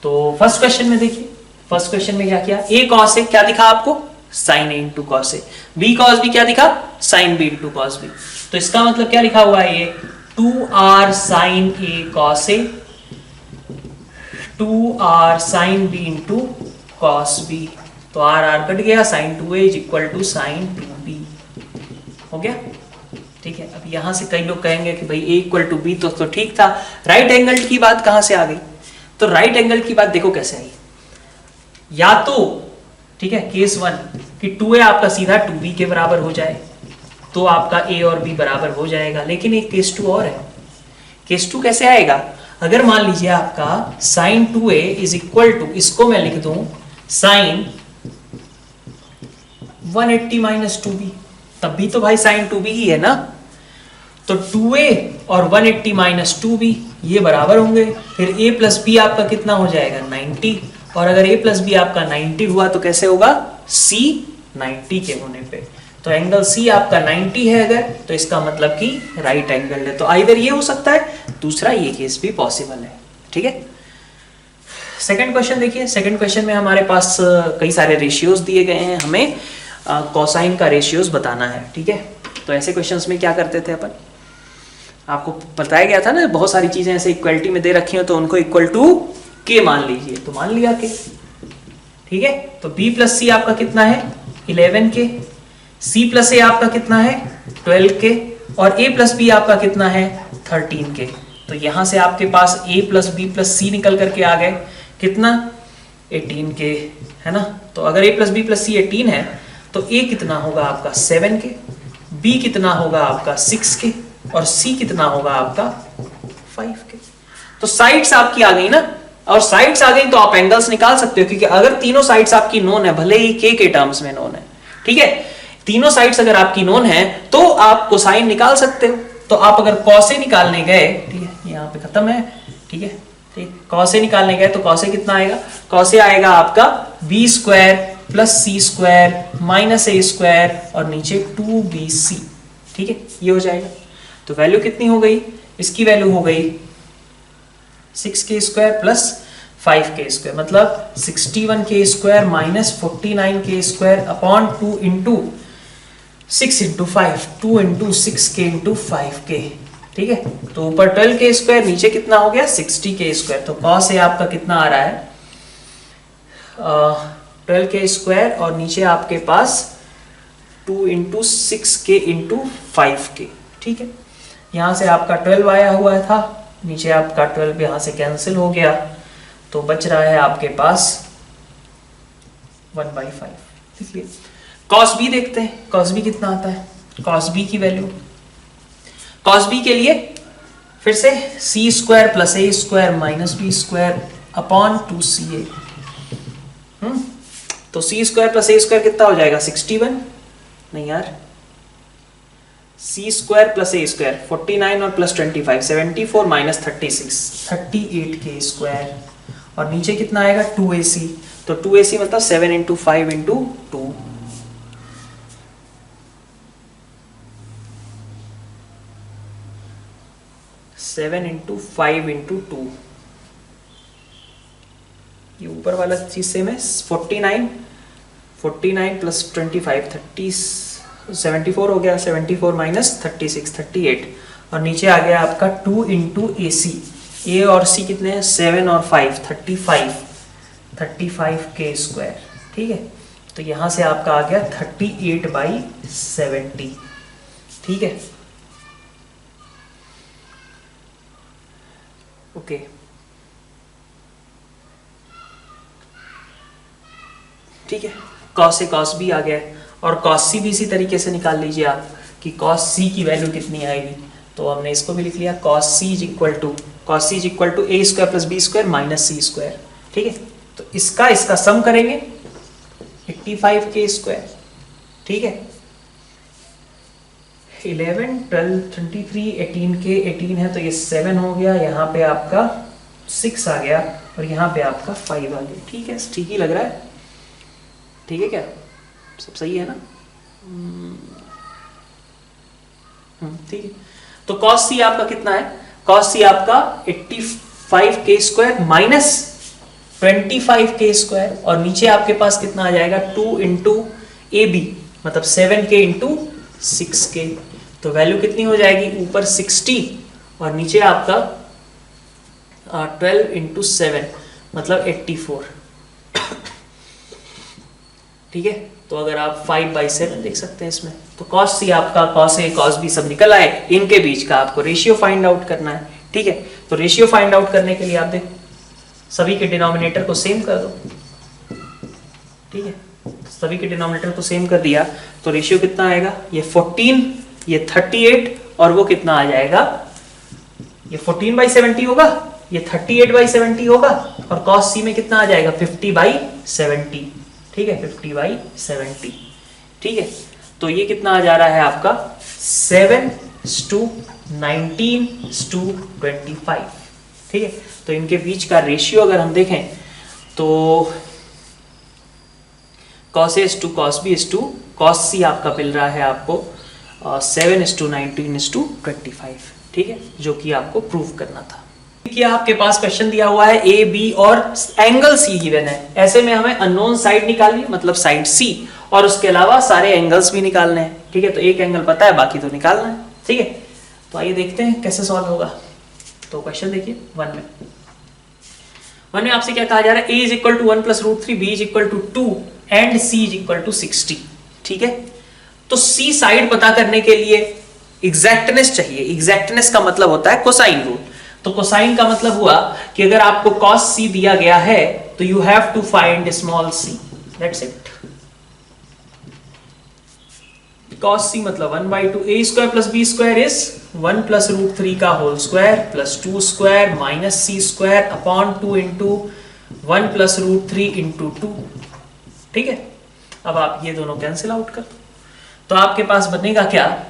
तो फर्स्ट क्वेश्चन में देखिए, फर्स्ट क्वेश्चन में क्या किया, a cos a क्या दिखा आपको, sin a into cos a, b cos b क्या दिखा, sin b into cos b। तो इसका मतलब क्या लिखा हुआ है, ये 2r sin a cos a 2r sin b into cos b। तो r r कट गया, sin 2a is equal to sin 2b हो गया, ठीक है। अब यहां से कई लोग कहेंगे कि भाई a इक्वल टू b तो ठीक था, राइट एंगल की बात कहां से आ गई। तो राइट एंगल की बात देखो कैसे आई, या तो ठीक है केस 1 कि 2a आपका सीधा 2b के बराबर हो जाए तो आपका a और b बराबर हो जाएगा, लेकिन एक केस 2 और है। केस 2 कैसे आएगा, अगर मान लीजिए आपका sin 2a is equal to, इसको मैं लिख दूं sin 180 माइनस 2b, तब भी तो भाई sin 2b ही है ना। तो 2a और 180 माइनस 2b ये बराबर होंगे, फिर a प्लस b आपका कितना हो जाएगा 90, और अगर a प्लस b आपका 90 हुआ तो कैसे होगा, c 90 के होने पे। तो एंगल c आपका 90 है अगर, तो इसका मतलब कि राइट एंगल है। तो आइदर ये हो सकता है, दूसरा ये केस भी पॉसिबल है, ठीक है। सेकंड क्वेश्चन देखिए, सेकंड क्वेश्चन में हमारे पास कई सारे रेशियोज दिए गए हैं, हमें कोसाइन का रेशियोज बताना है, ठीक है। तो ऐसे क्वेश्चंस में क्या करते थे अपन, आपको बताया गया था ना, बहुत सारी चीजें ऐसे इक्वलिटी में दे रखी हो तो उनको इक्वल टू के मान लीजिए, तो मान लिया के, ठीक है। तो b प्लस सी आपका कितना है 11 के, c प्लस ए आपका कितना है 12 के, और a प्लस b आपका कितना है 13 के। तो यहां से आपके पास a plus b plus c निकल करके आ गए कितना 18 के, है ना। तो अगर a plus b plus c 18 है तो a कितना होगा आपका 7 के, b कितना होगा आपका 6 के, और c कितना होगा आपका 5 के। तो साइड्स आपकी आ गई ना, और साइड्स आ गई तो आप एंगल्स निकाल सकते हो, क्योंकि अगर तीनों साइड्स आपकी नोन है, भले ही के टर्म्स में नोन है, ठीक है, तीनों साइड्स अगर आपकी नोन है तो आप कोसाइन निकाल सकते हो। तो आप अगर कॉसे निकालने गए, ठीक है, यहाँ पे खत्म है, ठीक है, ठीक, कॉसे निकालने गए तो कॉसे कितना आएगा, कॉसे आएगा आपका b square plus C square minus A square और नीचे 2bc, ठीक है, ये हो जाएगा। तो वैल्यू कितनी हो गई, इसकी वैल्यू हो गई 6k square plus 5k square, मतलब 61k square minus 49k square upon 2 into 6 into 5, 2 into 6k into 5k, ठीक है। तो ऊपर 12k स्क्वायर, नीचे कितना हो गया 60k स्क्वायर। तो कॉस ए आपका कितना आ रहा है 12k स्क्वायर, और नीचे आपके पास 2 इंटू 6k इंटू 5k, ठीक है। यहाँ से आपका 12 आया हुआ था, नीचे आपका 12 यहाँ से कैंसिल हो गया, तो बच रहा है आपके पास 1/5। देखिए cos b देखते हैं, cos b कितना आता है, cos b की वैल्यू, cos b के लिए फिर से c square plus A square minus B square upon 2ca। तो c square plus A square कितना हो जाएगा 61, नहीं यार, c square plus A square 49 और प्लस 25 74 माइनस 36 38k स्क्वायर, और नीचे कितना आएगा 2ac। तो 2ac मतलब 7 into 5 into 2, seven into 5 into 2, ये ऊपर वाला चीज से मैं 49 प्लस 25 30 74 हो गया, 74 माइनस 36 38, और नीचे आ गया आपका 2 इंटू ac, a और c कितने हैं 7 और 5 35k स्क्वायर, ठीक है। तो यहां से आपका आ गया 38/70, ठीक है, ओके। ठीक है, cos a cos b आ गया, और cos c भी इसी तरीके से निकाल लीजिए आप कि cos c की वैल्यू कितनी आएगी। तो हमने इसको भी लिख लिया cos c is equal to a square plus B square minus C square, ठीक है। तो इसका सम करेंगे 85k स्क्वायर, ठीक है, 11 12 23 18k 18 है तो ये 7 हो गया, यहाँ पे आपका 6 आ गया, और यहाँ पे आपका 5 आ गया, ठीक है, ठीक ही लग रहा है, ठीक है, क्या सब सही है ना। ठीक है, तो cos c आपका कितना है, cos c आपका 85k² माइनस 25k² और नीचे आपके पास कितना आ जाएगा 2 इंटू AB मतलब 7k इंटू 6k, तो वैल्यू कितनी हो जाएगी, ऊपर 60 और नीचे आपका 12 इंटू 7 मतलब 84। ठीक है, तो अगर आप 5/7 देख सकते हैं इसमें, तो cos c आपका cos a cos b सब निकल आए, इनके बीच का आपको रेशियो फाइंड आउट करना है। ठीक है, तो रेशियो फाइंड आउट करने के लिए आप देख सभी के डिनोमिनेटर को सेम कर दो। ठीक है, सभी के डिनोमिनेटर को सेम कर दिया तो रेशियो कितना आएगा, ये 14 ये 38 और वो कितना आ जाएगा, ये 14/70 होगा, ये 38/70 होगा और cos c में कितना आ जाएगा 50/70। ठीक है, 50/70। ठीक है, तो ये कितना आ जा रहा है आपका 7:19:25। ठीक है, तो इनके बीच का रेशियो अगर हम देखें तो cos a to cos b to cos c आपका मिल रहा है आपको 7:19:25। ठीक है, जो कि आपको प्रूव करना था। देखिए आपके पास क्वेश्चन दिया हुआ है ए बी और एंगल सी गिवन है, ऐसे में हमें अननोन साइड निकालनी है मतलब साइड सी और उसके अलावा सारे एंगल्स भी निकालने हैं। ठीक है, तो एक एंगल पता है बाकी तो निकालना है। ठीक है, तो आइए देखते हैं कैसे सॉल्व होगा। तो क्वेश्चन देखिए 1 में आपसे क्या कहा जा रहा है, a = 1 + √3, b = 2 एंड c = 60। ठीक है, तो c साइड पता करने के लिए एग्जैक्टनेस चाहिए। एग्जैक्टनेस का मतलब होता है कोसाइन रूल। तो कोसाइन का मतलब हुआ कि अगर आपको cos c दिया गया है तो you have to find small c, that's it. cos c मतलब 1/2 a² + b² इज 1 + √3 का whole square plus 2² minus c² upon 2 into 1 + √3 into 2। ठीक है, अब आप ये दोनों कैंसिल आउट कर दो तो आपके पास बनेगा क्या,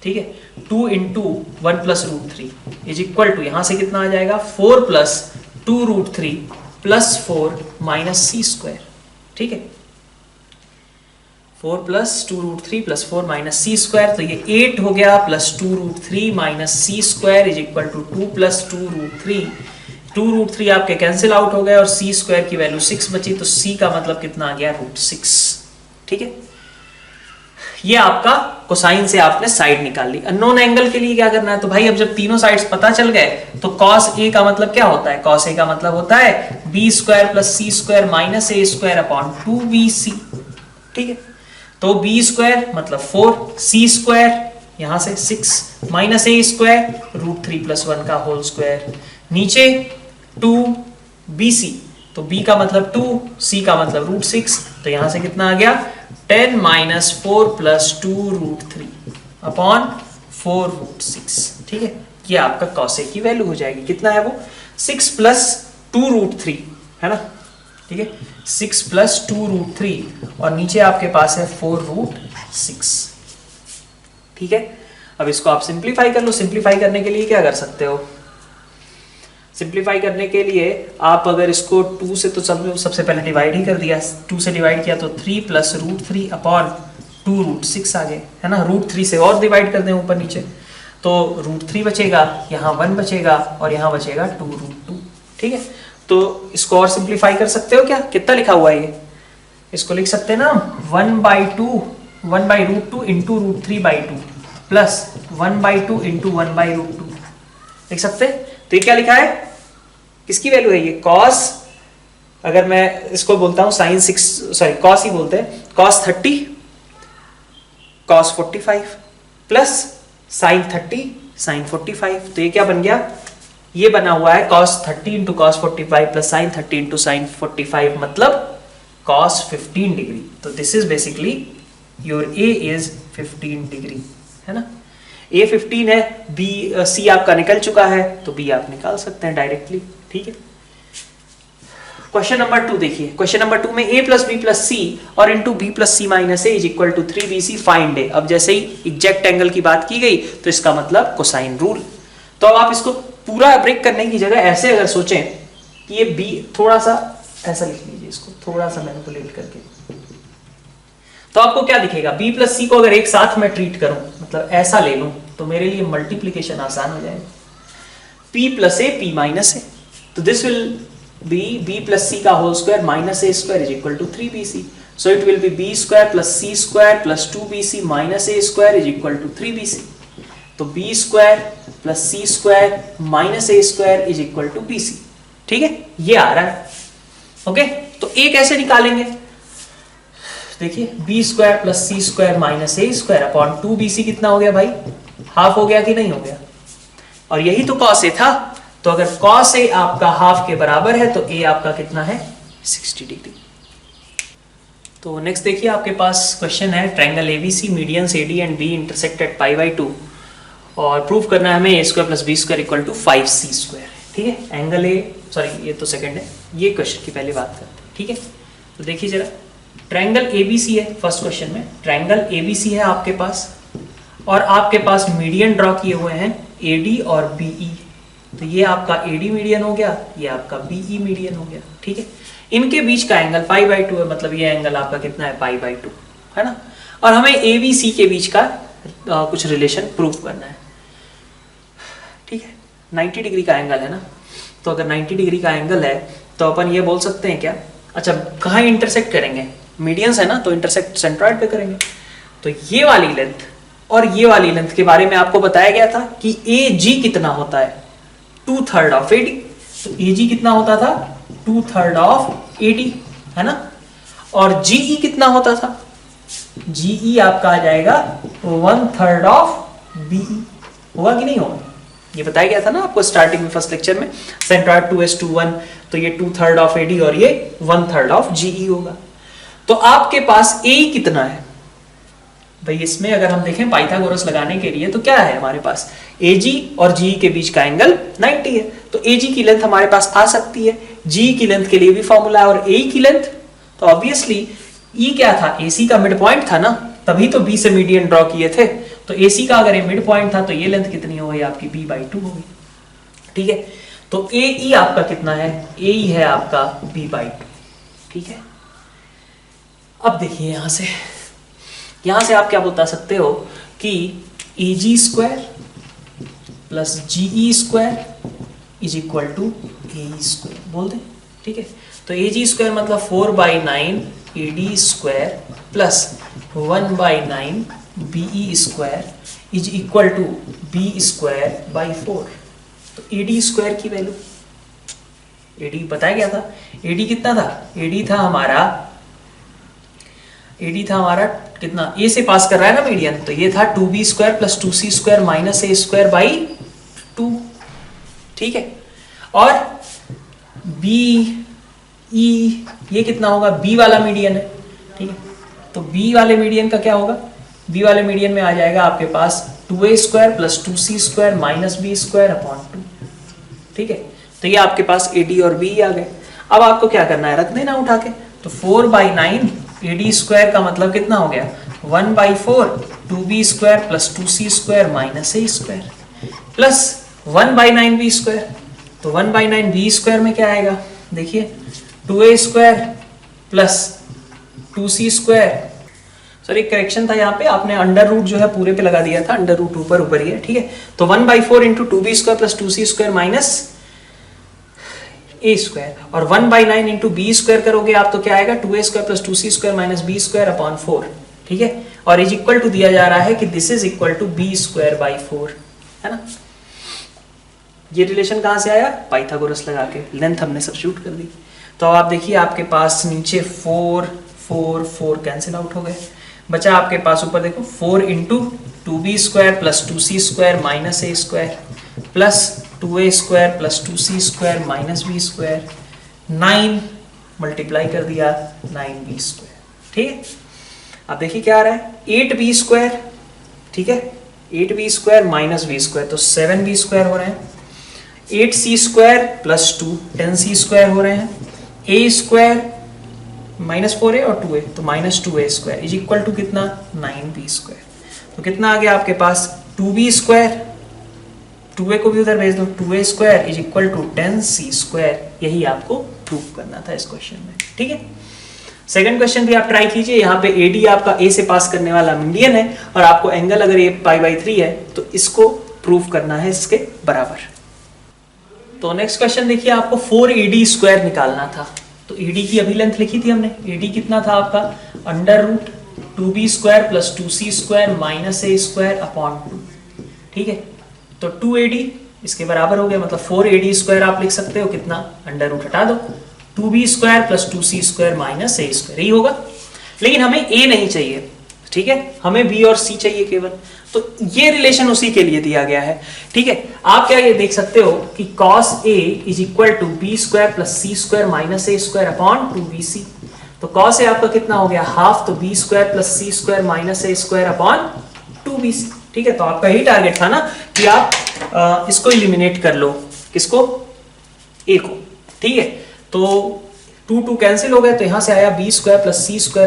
ठीक है, 2 इंटू 1 + √3 इज इक्वल टू यहां से कितना आ जाएगा 4 + 2√3 + 4 माइनस c²। ठीक है, 4 + 2√3 + 4 माइनस c², तो ये 8 हो गया plus 2√3 minus c² is equal to 2 + 2√3। 2√3 आपके कैंसिल आउट हो गए और c² की वैल्यू 6 बची, तो c का मतलब कितना आ गया √6। ठीक है, ये आपका कोसाइन से आपने साइड निकाल ली। अननोन एंगल के लिए क्या करना है, तो भाई अब जब तीनों साइड्स पता चल गए तो cos a का मतलब क्या होता है, cos a का मतलब होता है b² + c² minus a² upon 2bc। ठीक है, तो b² मतलब 4, c² यहां से 6 माइनस a² √3 + 1 का होल स्क्वायर, नीचे 2bc, तो b का मतलब 2, c का मतलब √6, तो यहां से कितना आ गया 10 - 4 + 2√3 अपॉन 4√6। ठीक है, ये आपका cos a की वैल्यू हो जाएगी, कितना है वो 6 + 2√3 है ना। ठीक है, 6 + 2√3 और नीचे आपके पास है 4√6। ठीक है, अब इसको आप सिंप्लीफाई कर लो। सिंप्लीफाई करने के लिए क्या कर सकते हो, सिंप्लीफाई करने के लिए आप अगर इसको 2 से तो सबसे पहले डिवाइड ही कर दिया, 2 से डिवाइड किया तो 3 + √3 अपॉन 2√6 आ गए, है ना। √3 से और डिवाइड कर दें ऊपर नीचे तो √3 बचेगा, यहाँ 1 बचेगा और यहाँ बचेगा 2√2। ठीक है, तो इसको और सिंप्लीफाई कर सकते हो क्या, कितना लिखा हुआ है ये, इसको लिख सकते हैं ना 1/2 1/√2 इंटू √3/2 प्लस 1/2 इंटू 1/√2 लिख सकते हैं। तो ये क्या लिखा है, किसकी वैल्यू है ये, cos, अगर मैं इसको बोलता हूं sin 6 सॉरी cos ही बोलते हैं, cos 30 cos 45 plus sin 30 sin 45, तो ये क्या बन गया, ये बना हुआ है cos 30 into cos 45 plus sin 30 into sin 45 मतलब cos 15 डिग्री। तो this is basically your A is 15 degree, है ना। A 15 है, B C आपका निकल चुका है तो B आप निकाल सकते हैं डायरेक्टली। ठीक है, क्वेश्चन नंबर 2 देखिए। क्वेश्चन नंबर 2 में a + b + c और into b + c - a is equal to 3bc find है। अब जैसे ही एग्जैक्ट एंगल की बात की गई तो इसका मतलब कोसाइन रूल। तो अब आप इसको पूरा ब्रेक करने की जगह ऐसे अगर सोचें कि ये b थोड़ा सा ऐसा लिख लीजिए, इसको थोड़ा सा मैनिपुलेट करके, तो आपको क्या दिखेगा, b प्लस सी को अगर एक साथ में ट्रीट करूं, मतलब ऐसा ले लूं, तो मेरे लिए मल्टीप्लीकेशन आसान हो जाएगा, p plus A p minus A, तो this will be b plus C का whole square minus A square is equal to 3bc, so it will be b square plus C square plus 2bc minus A square is equal to 3bc, तो b square plus C square minus A square is equal to bc, ठीक है, ये आ रहा है। ओके, तो a कैसे निकालेंगे, देखिए b square plus C square minus A square upon 2bc कितना हो गया भाई, हाफ हो गया कि नहीं हो गया, और यही तो cos a था, तो अगर cos a आपका हाफ के बराबर है तो a आपका कितना है 60 डिग्री। तो नेक्स्ट देखिए आपके पास क्वेश्चन है, triangle ABC medians AD and B intersect at π/2 और प्रूव करना है हमें a square plus b square equal to 5c square, ठीक है। एंगल ए, सॉरी ये तो सेकंड है, ये क्वेश्चन की पहले बात करते हैं, ठीक है। तो देखिए जरा, ट्रायंगल ABC है फर्स्ट क्वेश्चन में, ट्रायंगल ABC है आपके पास और आपके पास मीडियन ड्रॉ किए हुए हैं AD और BE, तो ये आपका AD मीडियन हो गया, ये आपका BE मीडियन हो गया, ठीक है। इनके बीच का एंगल π/2 है, मतलब ये एंगल आपका कितना है π/2, है ना, और हमें ABC के बीच का कुछ रिलेशन प्रूव करना है, ठीक है। 90 डिग्री का एंगल है ना, तो अगर 90 डिग्री का एंगल है तो अपन ये बोल सकते हैं क्या, अच्छा कहाँ इंटरसेक्ट करेंगे, मीडियंस है ना, तो इंटरसेक्ट सेंट्रॉइड पे करेंगे, तो ये वाली लेंथ और ये वाली लेंथ के बारे में आपको बताया गया था कि AG कितना होता है 2/3 ऑफ AD, तो AG कितना होता था 2/3 ऑफ AD, है ना, और GE कितना होता था, GE आपका आ जाएगा 1/3 ऑफ BE, होगा कि नहीं होगा, ये बताया गया था ना आपको स्टार्टिंग में फर्स्ट लेक्चर में, सेंट्रॉइड 2:1, तो ये 2/3 ऑफ AD और ये 1/3 ऑफ GE होगा। तो आपके पास AE कितना है भाई, इसमें अगर हम देखें पाइथागोरस लगाने के लिए तो क्या है हमारे पास, AG और GE के बीच का एंगल 90 है, तो AG की लेंथ हमारे पास आ सकती है, GE की लेंथ के लिए भी फॉर्मूला है, और AE की लेंथ तो ऑब्वियसली E क्या था, AC का मिड पॉइंट था ना, तभी तो B से मीडियन ड्रॉ किए थे, तो AC का अगर ये मिड पॉइंट था तो ये लेंथ कितनी हो गई आपकी b/2 हो गई, ठीक है। तो AE आपका कितना है, AE है आपका b/2, ठीक है। अब देखिए यहां से आप क्या बता सकते हो कि AG square plus GE square is equal to AE square बोल दें, ठीक है। तो AG स्क्वायर मतलब 4/9 AD square plus 1/9 BE square is equal to B square by 4, तो AD स्क्वायर की वैल्यू, AD बताया गया था, AD कितना था, AD था हमारा कितना, A से पास कर रहा है ना मीडियन, तो ये था 2B square plus 2C square minus A square by 2, ठीक है। और BE ये कितना होगा, B वाला मीडियन है, ठीक है, तो B वाले मीडियन का क्या होगा, B वाले मीडियन में आ जाएगा आपके पास 2A square plus 2C square minus B square upon 2, ठीक है। तो ये आपके पास AD और BE आ गए। अब आपको क्या करना है, रख देना उठा के, तो 4/9 AD स्क्वायर का मतलब कितना हो गया 1/4 2B square plus 2C square minus A square plus 1/9 B square, तो 1/9 B स्क्वायर में क्या आएगा, देखिए 2A square plus 2C square, sorry correction था यहाँ पे, आपने अंडर रूट जो है पूरे पे लगा दिया था, अंडर रूट ऊपर ही है, ठीक है। तो 1/4 into 2B square plus 2C square minus A square, और 1/9 इंटू B स्क्वायर करोगे आप तो क्या आएगा 2A square plus 2C square minus B square upon 4, ठीक है। और इज इक्वल टू दिया जा रहा है कि this is equal to B square by 4, है ना। ये रिलेशन कहाँ से आया, पाइथागोरस लगा के लेंथ हमने सब्स्टिट्यूट कर दी। तो आप देखिए आपके पास नीचे 4 4 4 कैंसिल आउट हो गए, बचा आपके पास ऊपर देखो 4 into 2B square plus 2C square minus A square plus 2A square plus 2C square minus B square, 9 multiply कर दिया 9B स्क्वायर, ठीक है। अब देखिए क्या आ रहा है 8B स्क्वायर, ठीक है, 8B square minus B square, तो 7B स्क्वायर हो रहे हैं, 8C square plus 2 10C square हो रहे हैं, A स्क्वायर माइनस 4A और 2A, तो minus 2A square is equal to कितना 9B स्क्वायर, तो कितना आ गया आपके पास 2B स्क्वायर, 2A को भी उधर भेज दो, 2A square is equal to 10C square, यही आपको प्रूव करना था इस क्वेश्चन में, ठीक है। सेकंड क्वेश्चन भी आप ट्राई कीजिए। यहाँ पे AD आपका A से पास करने वाला मीडियन है और आपको एंगल अगर ये π/3 है तो इसको प्रूव करना है इसके बराबर। तो नेक्स्ट क्वेश्चन देखिए, आपको 4AD² निकालना था। तो AD की अभी लेंथ लिखी थी हमने। AD कितना था आपका, √2B² + 2C² - A² अपॉन 2। ठीक है, तो 2AD इसके बराबर हो गया, मतलब 4AD² आप लिख सकते हो कितना, √ हटा दो, 2B² + 2C² - A², यही होगा। लेकिन हमें A नहीं चाहिए, ठीक है, हमें B और C चाहिए केवल। तो ये रिलेशन उसी के लिए दिया गया है। ठीक है, आप क्या ये देख सकते हो कि cos A = B² + C² - A² upon 2BC। तो cos A आपका कितना हो गया, हाफ, तो B² + C² - A² upon 2BC। ठीक है, तो आपका यही टारगेट था ना कि आप इसको इलिमिनेट कर लो, किसको, A को। ठीक है, तो 2 कैंसिल हो गए, तो यहां से आया B² + C² - A²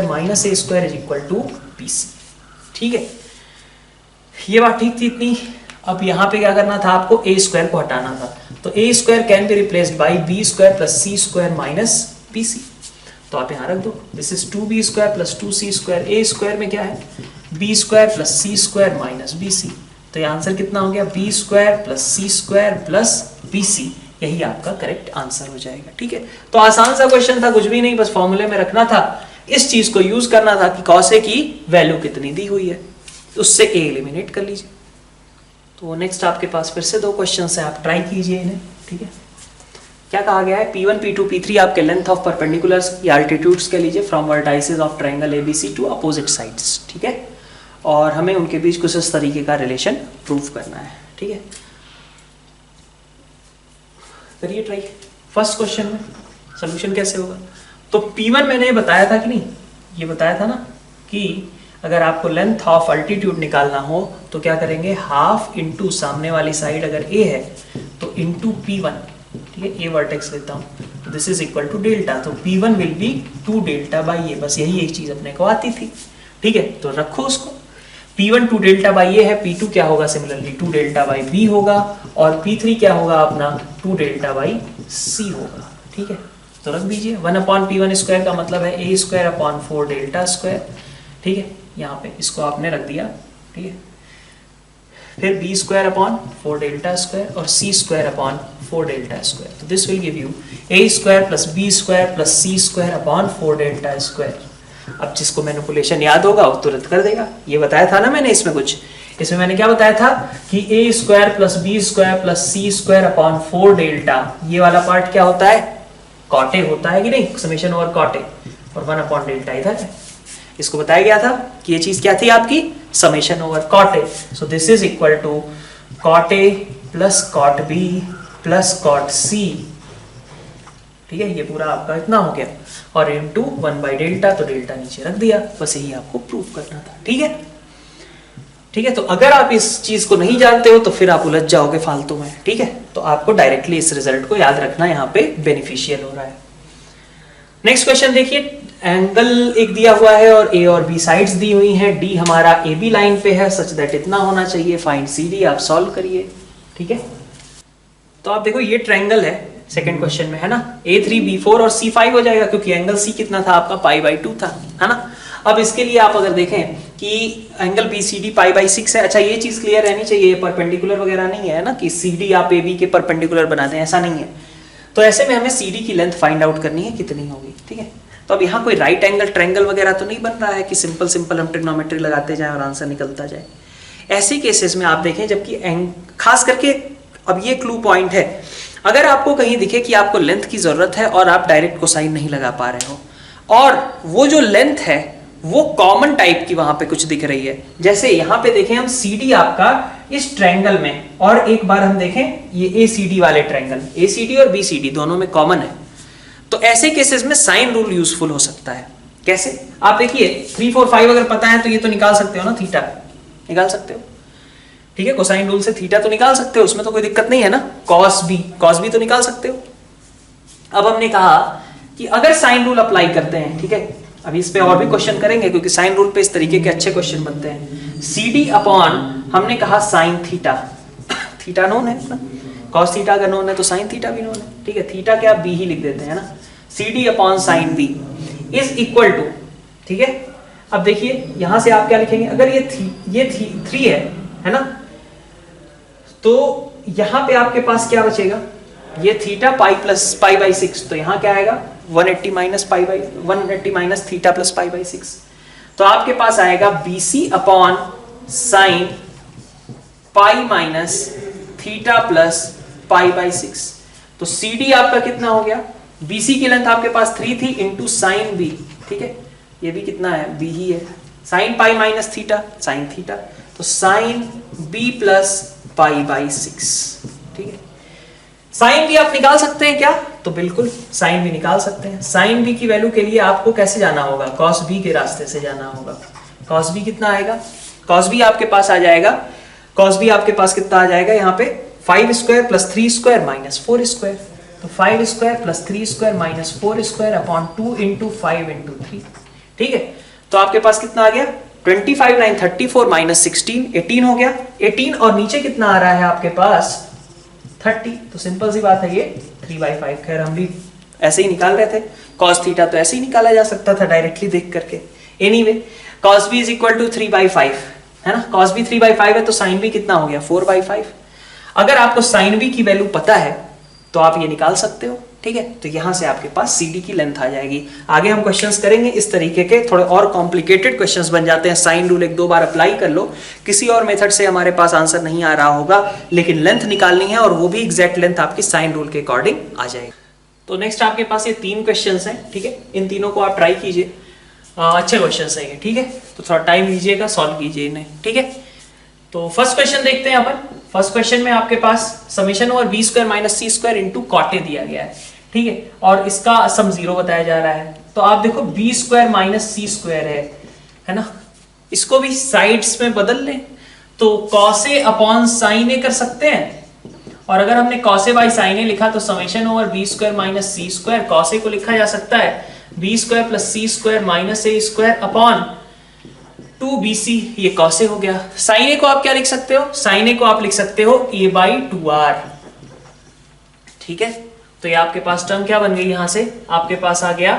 = BC। ठीक है, ये बात ठीक थी इतनी। अब यहाँ पे क्या करना था, आपको A² को हटाना था। तो A² can be replaced by B² + C² - BC। तो आप यहाँ रख दो, this is 2B² + 2C²। A² में क्या है, B² + C² - BC। तो ये आंसर कितना हो गया, B² + C² + BC। यही आपका करेक्ट आंसर हो जाएगा। ठीक है, तो आसान सा क्वेश्चन था, कुछ भी नहीं, बस फॉर्मूले में रखना था, इस चीज को यूज करना था कि cos A की वैल्यू कितनी दी हुई है, उससे A एलिमिनेट कर लीजिए। तो नेक्स्ट आपके पास फिर से 2 क्वेश्चन है, आप ट्राई कीजिए इन्हें। ठीक है, क्या कहा गया है, P1 P2 P3 आपके लेंथ ऑफ परपेंडिकुलर्स या अल्टीट्यूड्स के लीजिए from vertices of triangle ABC to opposite sides. ठीक है, और हमें उनके बीच कुछ इस तरीके का रिलेशन प्रूव करना है। ठीक है, करिए ट्राई। फर्स्ट क्वेश्चन में सोल्यूशन कैसे होगा, तो P1 मैंने बताया था कि नहीं, ये बताया था ना कि अगर आपको लेंथ ऑफ अल्टीट्यूड निकालना हो तो क्या करेंगे, हाफ इंटू सामने वाली साइड अगर A है तो इंटू P1। ठीक है, A वर्टेक्स लेता हूँ, तो this is equal to delta, तो P1 विल बी 2 ΔA। बस यही एक चीज अपने को आती थी। ठीक है, तो रखो उसको, P1 2 ΔA है, P2 क्या होगा, सिमिलरली 2 ΔB होगा, और P3 क्या होगा अपना 2 ΔC होगा। ठीक है, तो रख दीजिए, 1/P1² का मतलब है A² अपॉन 4 Δ²। ठीक है, यहाँ पे इसको आपने रख दिया। ठीक है, फिर B² अपॉन 4 Δ² और C² अपॉन 4 Δ²। तो this will give you A² + B² + C² upon 4 Δ²। अब जिसको मैनिपुलेशन याद होगा वो तुरंत कर देगा। ये बताया था ना मैंने, इसमें कुछ, इसमें मैंने क्या बताया था कि A² + B² + C² अपॉन 4 Δ। ये वाला पार्ट क्या होता है, कॉटे होता है कि नहीं, समेशन ओवर कॉटे, और 1/Δ इधर है। इसको बताया गया था कि ये चीज क्या थी आपकी, summation over cot a. So this is equal to cot a plus cot b plus cot c. ठीक है, ये पूरा आपका इतना हो गया, और इनटू 1/Δ, तो डेल्टा नीचे रख दिया। बस यही आपको प्रूव करना था। ठीक है, ठीक है, तो अगर आप इस चीज को नहीं जानते हो तो फिर आप उलझ जाओगे फालतू में। ठीक है, तो आपको डायरेक्टली इस रिजल्ट को याद रखना, यहाँ पे बेनिफिशियल हो रहा है। नेक्स्ट क्वेश्चन देखिए, एंगल एक दिया हुआ है और A और B साइड्स दी हुई हैं, D हमारा AB लाइन पे है, सच दैट इतना होना चाहिए, फाइंड CD। आप सॉल्व करिए। ठीक है, तो आप देखो ये ट्रायंगल है सेकंड क्वेश्चन में, है ना, A3 B4 और C5 हो जाएगा, क्योंकि एंगल C कितना था आपका, π/2 था, है ना। अब इसके लिए आप अगर देखें कि एंगल BCD π/6 है। अच्छा, ये चीज क्लियर रहनी चाहिए, परपेंडिकुलर वगैरह नहीं है ना कि CD आप AB के परपेंडिकुलर बना दें, ऐसा नहीं है। तो ऐसे में हमें CD की लेंथ फाइंड आउट करनी है कितनी होगी। ठीक है, तो अब यहाँ कोई राइट एंगल ट्रायंगल वगैरह तो नहीं बन रहा है कि सिंपल हम ट्रिग्नोमेट्री लगाते जाएं और आंसर निकलता जाए। ऐसे केसेस में आप देखें, जबकि खास करके अब ये क्लू पॉइंट है, अगर आपको कहीं दिखे कि आपको लेंथ की जरूरत है और आप डायरेक्ट कोसाइन नहीं लगा पा रहे हो, और वो जो लेंथ है वो कॉमन टाइप की वहां पे कुछ दिख रही है, जैसे यहाँ पे देखें हम CD आपका इस ट्रायंगल में, और एक बार हम देखें ये ACD वाले ट्रायंगल, ACD और BCD दोनों में कॉमन है, तो ऐसे केसेस में साइन रूल यूजफुल हो सकता है। कैसे, आप देखिए 3 4 5 अगर पता है तो ये तो निकाल सकते हो ना, थीटा निकाल सकते हो। ठीक है, कोसाइन रूल से थीटा तो निकाल सकते हो, उसमें तो कोई दिक्कत नहीं है ना। कॉस बी तो निकाल सकते हो। अब हमने कहा कि अगर साइन रूल अप्लाई करते हैं, ठीक है, अभी इस पे और भी क्वेश्चन करेंगे क्योंकि साइन रूल पे इस तरीके के अच्छे क्वेश्चन बनते हैं। CD अपॉन हमने कहा साइन थीटा, थीटा नोन है ना, कॉस थीटा अगर नोन है तो साइन थीटा भी नोन है। ठीक है, थीटा क्या B ही लिख देते हैं ना, CD upon sine B is equal to, ठीक है। अब देखिए यहां से आप क्या लिखेंगे, अगर ये 3 है ना, तो यहां पे आपके पास क्या बचेगा, ये theta pi plus pi by 6, तो यहां क्या आएगा 180 minus theta plus pi by 6, तो आपके पास आएगा BC upon sine pi minus theta plus pi by 6। तो CD आपका कितना हो गया, BC की लेंथ आपके पास 3 थी इंटू साइन B, ठीक है, ये भी कितना है B ही है, sine pi minus theta sine theta, तो sine B plus pi by 6, ठीक है। साइन भी आप निकाल सकते हैं क्या, तो बिल्कुल साइन भी निकाल सकते हैं। साइन B की वैल्यू के लिए आपको कैसे जाना होगा, कॉस B के रास्ते से जाना होगा। कॉस B कितना आएगा, कॉस B आपके पास आ जाएगा, कॉस B आपके पास कितना आ जाएगा, यहाँ पे 5 square plus 3 square minus 4 square, तो 5 square plus 3 square minus 4 square upon 2 into 5 into 3, ठीक है। तो आपके पास कितना आ गया 25 9 34 माइनस 16 18 हो गया, 18 और नीचे कितना आ रहा है आपके पास 30, तो सिंपल सी बात है ये 3/5। खैर हम भी ऐसे ही निकाल रहे थे, cos थीटा तो ऐसे ही निकाला जा सकता था डायरेक्टली देख करके। Anyway cos b is equal to 3/5 है ना, cos b 3/5 है, तो sin b कितना हो गया 4/5। अगर आपको sin b की वैल्यू पता है तो आप ये निकाल सकते हो, ठीक है। तो यहां से आपके पास CD की लेंथ आ जाएगी। आगे हम क्वेश्चंस करेंगे इस तरीके के, थोड़े और कॉम्प्लिकेटेड क्वेश्चंस बन जाते हैं। साइन रूल 1-2 बार अप्लाई कर लो, किसी और मेथड से हमारे पास आंसर नहीं आ रहा होगा, लेकिन लेंथ निकालनी है और वो भी एग्जैक्ट लेंथ आपकी साइन रूल के अकॉर्डिंग आ जाएगी। तो नेक्स्ट आपके पास ये 3 क्वेश्चंस हैं, ठीक है, इन तीनों को आप ट्राई कीजिए, अच्छे क्वेश्चंस हैं ये, ठीक है। तो थोड़ा टाइम लीजिएगा, सॉल्व कीजिए इन्हें, ठीक है। तो फर्स्ट क्वेश्चन देखते हैं अपन। फर्स्ट क्वेश्चन में आपके पास summation over b square minus c square into cot दिया गया है, ठीक है, और इसका सम 0 बताया जा रहा है। तो आप देखो b square minus c square है ना, इसको भी साइड्स में बदल लें तो cos a upon sin a कर सकते हैं, और अगर हमने cos a by sin a लिखा तो summation over b square minus c square cos a को लिखा जा सकता है b square plus c square minus a square upon 2bc, ये cos a हो गया। sin a को आप क्या लिख सकते हो, sin a को आप लिख सकते हो a बाई 2r, ठीक है। तो ये आपके पास टर्म क्या बन गई, यहां से आपके पास आ गया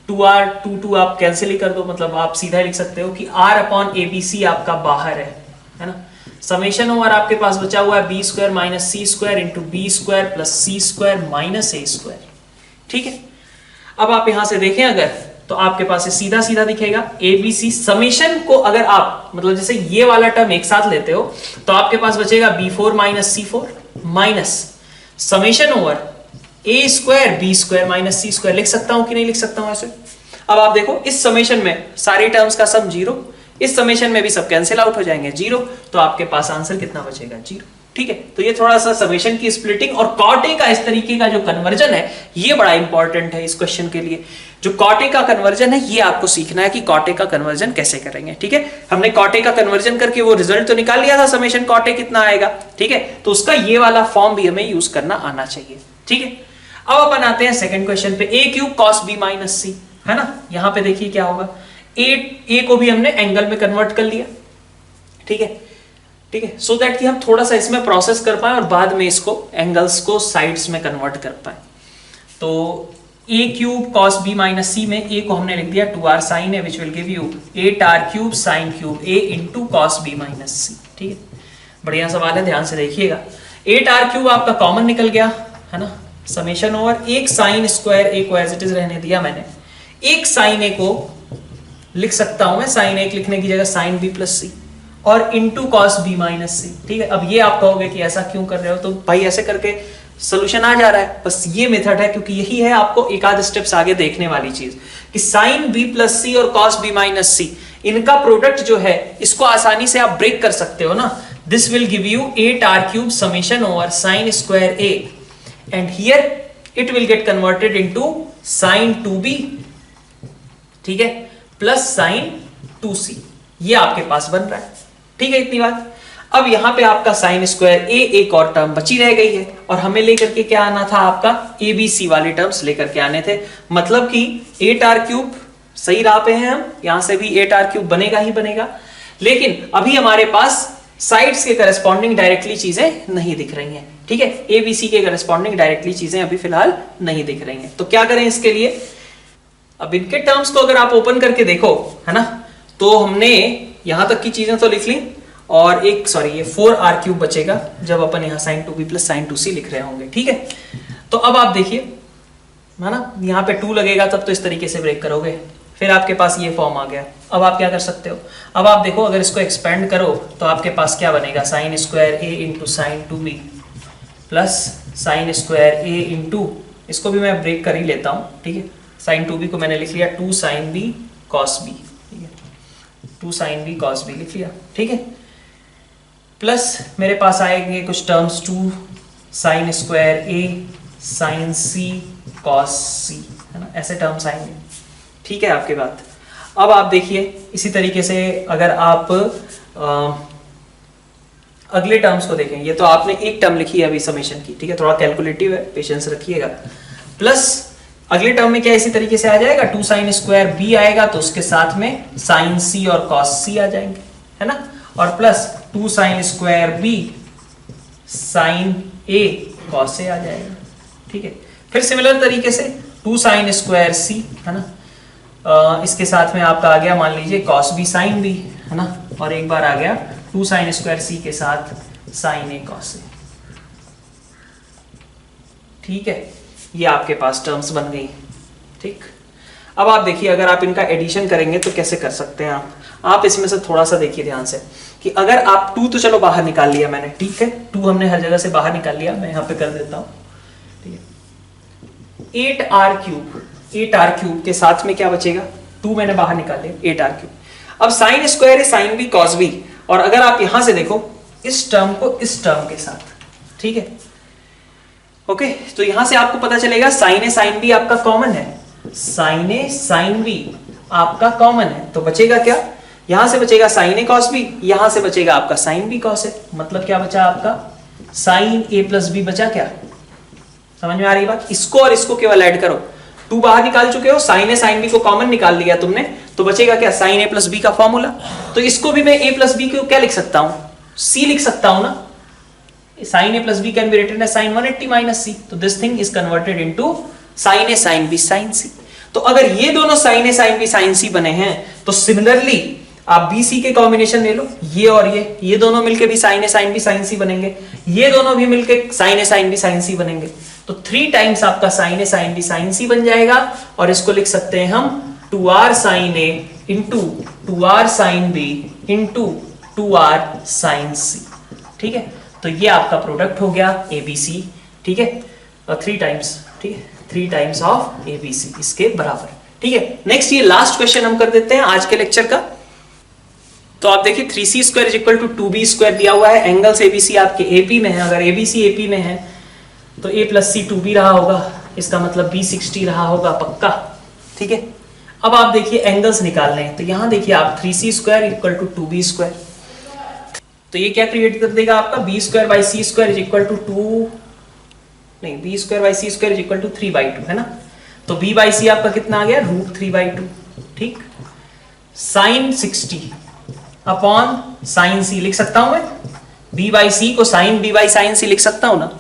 2r 2 आप कैंसिल ही कर दो, मतलब आप सीधा लिख सकते हो कि r अपॉन abc आपका बाहर है ना। समेशन ओवर आपके पास बचा हुआ है b square minus c square into b square plus c square minus a square, ठीक है। अब आप यहां से देखें अगर, तो आपके पास सीधा सीधा दिखेगा ABC। समेशन को अगर आप मतलब जैसे ये वाला टर्म एक साथ लेते हो तो आपके पास बचेगा B4 minus C4 minus summation over A square B square minus C square. लिख सकता हूं कि नहीं लिख सकता हूं ऐसे। अब आप देखो इस समेशन में सारे टर्म्स का सम 0, इस समेशन में भी सब कैंसिल आउट हो जाएंगे 0, तो आपके पास आंसर कितना बचेगा 0, ठीक है। तो ये थोड़ा सा समेशन की स्प्लिटिंग और कॉट ए का इस तरीके का जो कन्वर्जन है ये बड़ा इंपॉर्टेंट है इस क्वेश्चन के लिए। जो कॉट ए का कन्वर्जन है ये आपको सीखना है कि कॉट ए का कन्वर्जन कैसे करेंगे, ठीक है। हमने कॉट ए का कन्वर्जन करके वो रिजल्ट तो निकाल लिया था, समेशन कॉट ए कितना आएगा, ठीक है। तो उसका ये वाला फॉर्म भी हमें यूज करना आना चाहिए, ठीक है। अब अपन आते हैं सेकंड क्वेश्चन पे, a cube cos b minus c, है ना। यहां पे देखिए क्या होगा, a को भी हमने एंगल में कन्वर्ट कर लिया, ठीक है, ठीक है, सो दैट कि हम थोड़ा सा इसमें प्रोसेस कर पाए और बाद में इसको एंगल्स को साइड्स में कन्वर्ट कर पाए। तो a cube cos b minus c में a को हमने लिख दिया 2r sin a which will give you 8r cube sin cube a into cos b minus c, ठीक है। बढ़िया सवाल है, ध्यान से देखिएगा। 8r क्यूब आपका कॉमन निकल गया, है ना। समेशन ओवर एक साइन स्क्वायर a को एज इट इज रहने दिया मैंने, एक साइन a को लिख सकता हूं मैं, साइन a लिखने की जगह साइन b प्लस c और into cos b minus c, ठीक है। अब ये आप कहोगे कि ऐसा क्यों कर रहे हो, तो भाई ऐसे करके सोल्यूशन आ जा रहा है, बस ये मेथड है, क्योंकि यही है आपको एक आध स्टेप्स आगे देखने वाली चीज कि साइन b प्लस c और कॉस b माइनस c इनका प्रोडक्ट जो है इसको आसानी से आप ब्रेक कर सकते हो ना। This will give you 8r cube summation over sine square a and here it will get converted into sin 2b, ठीक है, प्लस sin 2c, ये आपके पास बन रहा है, ठीक है। इतनी बात। अब यहां पे आपका साइन स्क्वायर a एक और टर्म बची रह गई है और हमें लेकर के क्या आना था, आपका abc वाले टर्म्स लेकर के आने थे, मतलब कि 8r क्यूब सही राह पे हैं हम, यहां से भी 8r क्यूब बनेगा ही बनेगा, लेकिन अभी हमारे पास साइड्स के करस्पॉन्डिंग डायरेक्टली चीजें नहीं दिख रही हैं, ठीक है। ABC के करस्पॉन्डिंग डायरेक्टली चीजें अभी फिलहाल नहीं दिख रही हैं, तो क्या करें इसके लिए, अब इनके टर्म्स को अगर आप ओपन करके देखो, है ना, तो हमने यहां तक की चीजें तो लिख ली, और एक सॉरी ये 4r³ बचेगा जब अपन यहाँ sin 2b plus sin 2c लिख रहे होंगे, ठीक है। तो अब आप देखिए, है ना, यहाँ पे 2 लगेगा तब तो इस तरीके से ब्रेक करोगे, फिर आपके पास ये फॉर्म आ गया। अब आप क्या कर सकते हो, अब आप देखो अगर इसको एक्सपेंड करो तो आपके पास क्या बनेगा, sin square a into sign 2b plus sin square a into, इसको भी मैं ब्रेक कर ही लेता हूँ, ठीक है। sin 2b को मैंने लिख लिया 2 sin b cos b, ठीक है, 2 sin b cos b लिख लिया, ठीक है। प्लस मेरे पास आएंगे कुछ terms 2 sin square a sin c cos c, है ना, ऐसे टर्म्स आएंगे, ठीक है आपके बात। अब आप देखिए इसी तरीके से अगर आप अगले टर्म्स को देखें, ये तो आपने एक टर्म लिखी है अभी समेशन की, ठीक है, थोड़ा कैलकुलेटिव है, पेशेंस रखिएगा। प्लस अगले टर्म में क्या इसी तरीके से आ जाएगा, 2 sin स्क्वायर b आएगा तो उसके साथ में sin c और cos c आ जाएंगे, है ना, और plus 2 sin square b sin a cos a आ जाएगा, ठीक है। फिर सिमिलर तरीके से 2 sin स्क्वायर c, है ना, इसके साथ में आपका आ गया मान लीजिए cos b sin b, है ना, और एक बार आ गया 2 sin स्क्वायर c के साथ sin a cos a, ठीक है। ये आपके पास टर्म्स बन गई, ठीक। अब आप देखिए अगर आप इनका एडिशन करेंगे तो कैसे कर सकते हैं आप इसमें से थोड़ा सा देखिए ध्यान से कि अगर आप 2 तो चलो बाहर निकाल लिया मैंने, ठीक है, 2 हमने हर जगह से बाहर निकाल लिया, मैं यहाँ पे कर देता हूँ, ठीक है। 8r³ के साथ में क्या बचेगा, 2 मैंने बाहर निकाल लिया, 8r³। अब sin स्क्वायर है sin b cos b, और अगर आप यहां से देखो इस टर्म को इस टर्म के साथ, ठीक है, ओके, तो यहां से आपको पता चलेगा sin a sin b आपका कॉमन है, sin a sin b आपका कॉमन है, तो बचेगा क्या, यहां से बचेगा sin a cos b, यहां से बचेगा आपका sin b cos a, मतलब क्या बचा आपका sin a प्लस b बचा, क्या समझ में आ रही बात। इसको और इसको केवल ऐड करो, 2 बाहर निकाल चुके हो, sin a sin b को कॉमन निकाल लिया तुमने, तो बचेगा क्या sin a प्लस b का फॉर्मूला। तो इसको भी मैं a प्लस b को क्या लिख सकता हूं, c लिख सकता हूं ना, sin a plus b can be written as sin 180 minus c, तो this thing is converted into sin a sin b sin c। तो अगर ये दोनों sin a sin b sin c बने हैं तो सिमिलरली आप b c के कॉम्बिनेशन ले लो, ये और ये दोनों मिलके भी sin a sin b sin c बनेंगे, ये दोनों भी मिलके sin a sin b sin c बनेंगे, तो 3 टाइम्स आपका sin a sin b sin c बन जाएगा, और इसको लिख सकते हैं हम 2r sin a into 2r sin b into 2r sin c, ठीक है। तो ये आपका प्रोडक्ट हो गया ABC, ठीक है, 3 टाइम्स, ठीक है, 3 टाइम्स ऑफ ABC इसके बराबर, ठीक है। नेक्स्ट ये लास्ट क्वेश्चन हम कर देते हैं आज के लेक्चर का। तो आप देखिए 3c square is equal to 2b square दिया हुआ है, एंगल्स ABC आपके AP में है, अगर ABC AP में है तो a प्लस c 2b रहा होगा, इसका मतलब b 60 रहा होगा पक्का, ठीक है। अब आप देखिए एंगल्स निकालने हैं, तो यहां देखिए आप 3c square equal to 2b square, तो ये क्या क्रिएट कर देगा आपका b square by c square is equal to 2, नहीं b square by c square is equal to 3/2, है ना, तो b बाई c आपका कितना आ गया √3/2, ठीक। साइन 60 अपॉन साइन c लिख सकता हूं मैं, b बाई c को sine b by sine c लिख सकता हूं ना,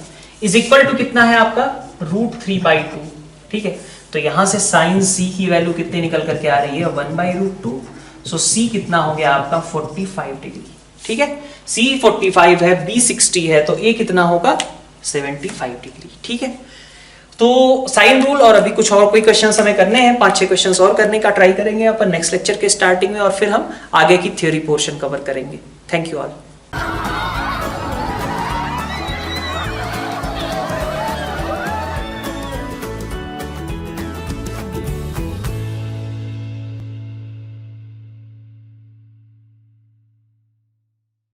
इज इक्वल टू कितना है आपका √3/2, ठीक है। तो यहां से साइन c की वैल्यू कितनी निकल करके आ रही है 1/√2, सो c कितना हो गया आपका 45 डिग्री, ठीक है। C 45 है, B 60 है, तो A कितना होगा 75 डिग्री, ठीक है। तो साइन रूल और अभी कुछ और कोई क्वेश्चंस हमें करने हैं, 5-6 क्वेश्चंस और करने का ट्राई करेंगे अपन नेक्स्ट लेक्चर के स्टार्टिंग में, और फिर हम आगे की थ्योरी पोर्शन कवर करेंगे। Thank you all.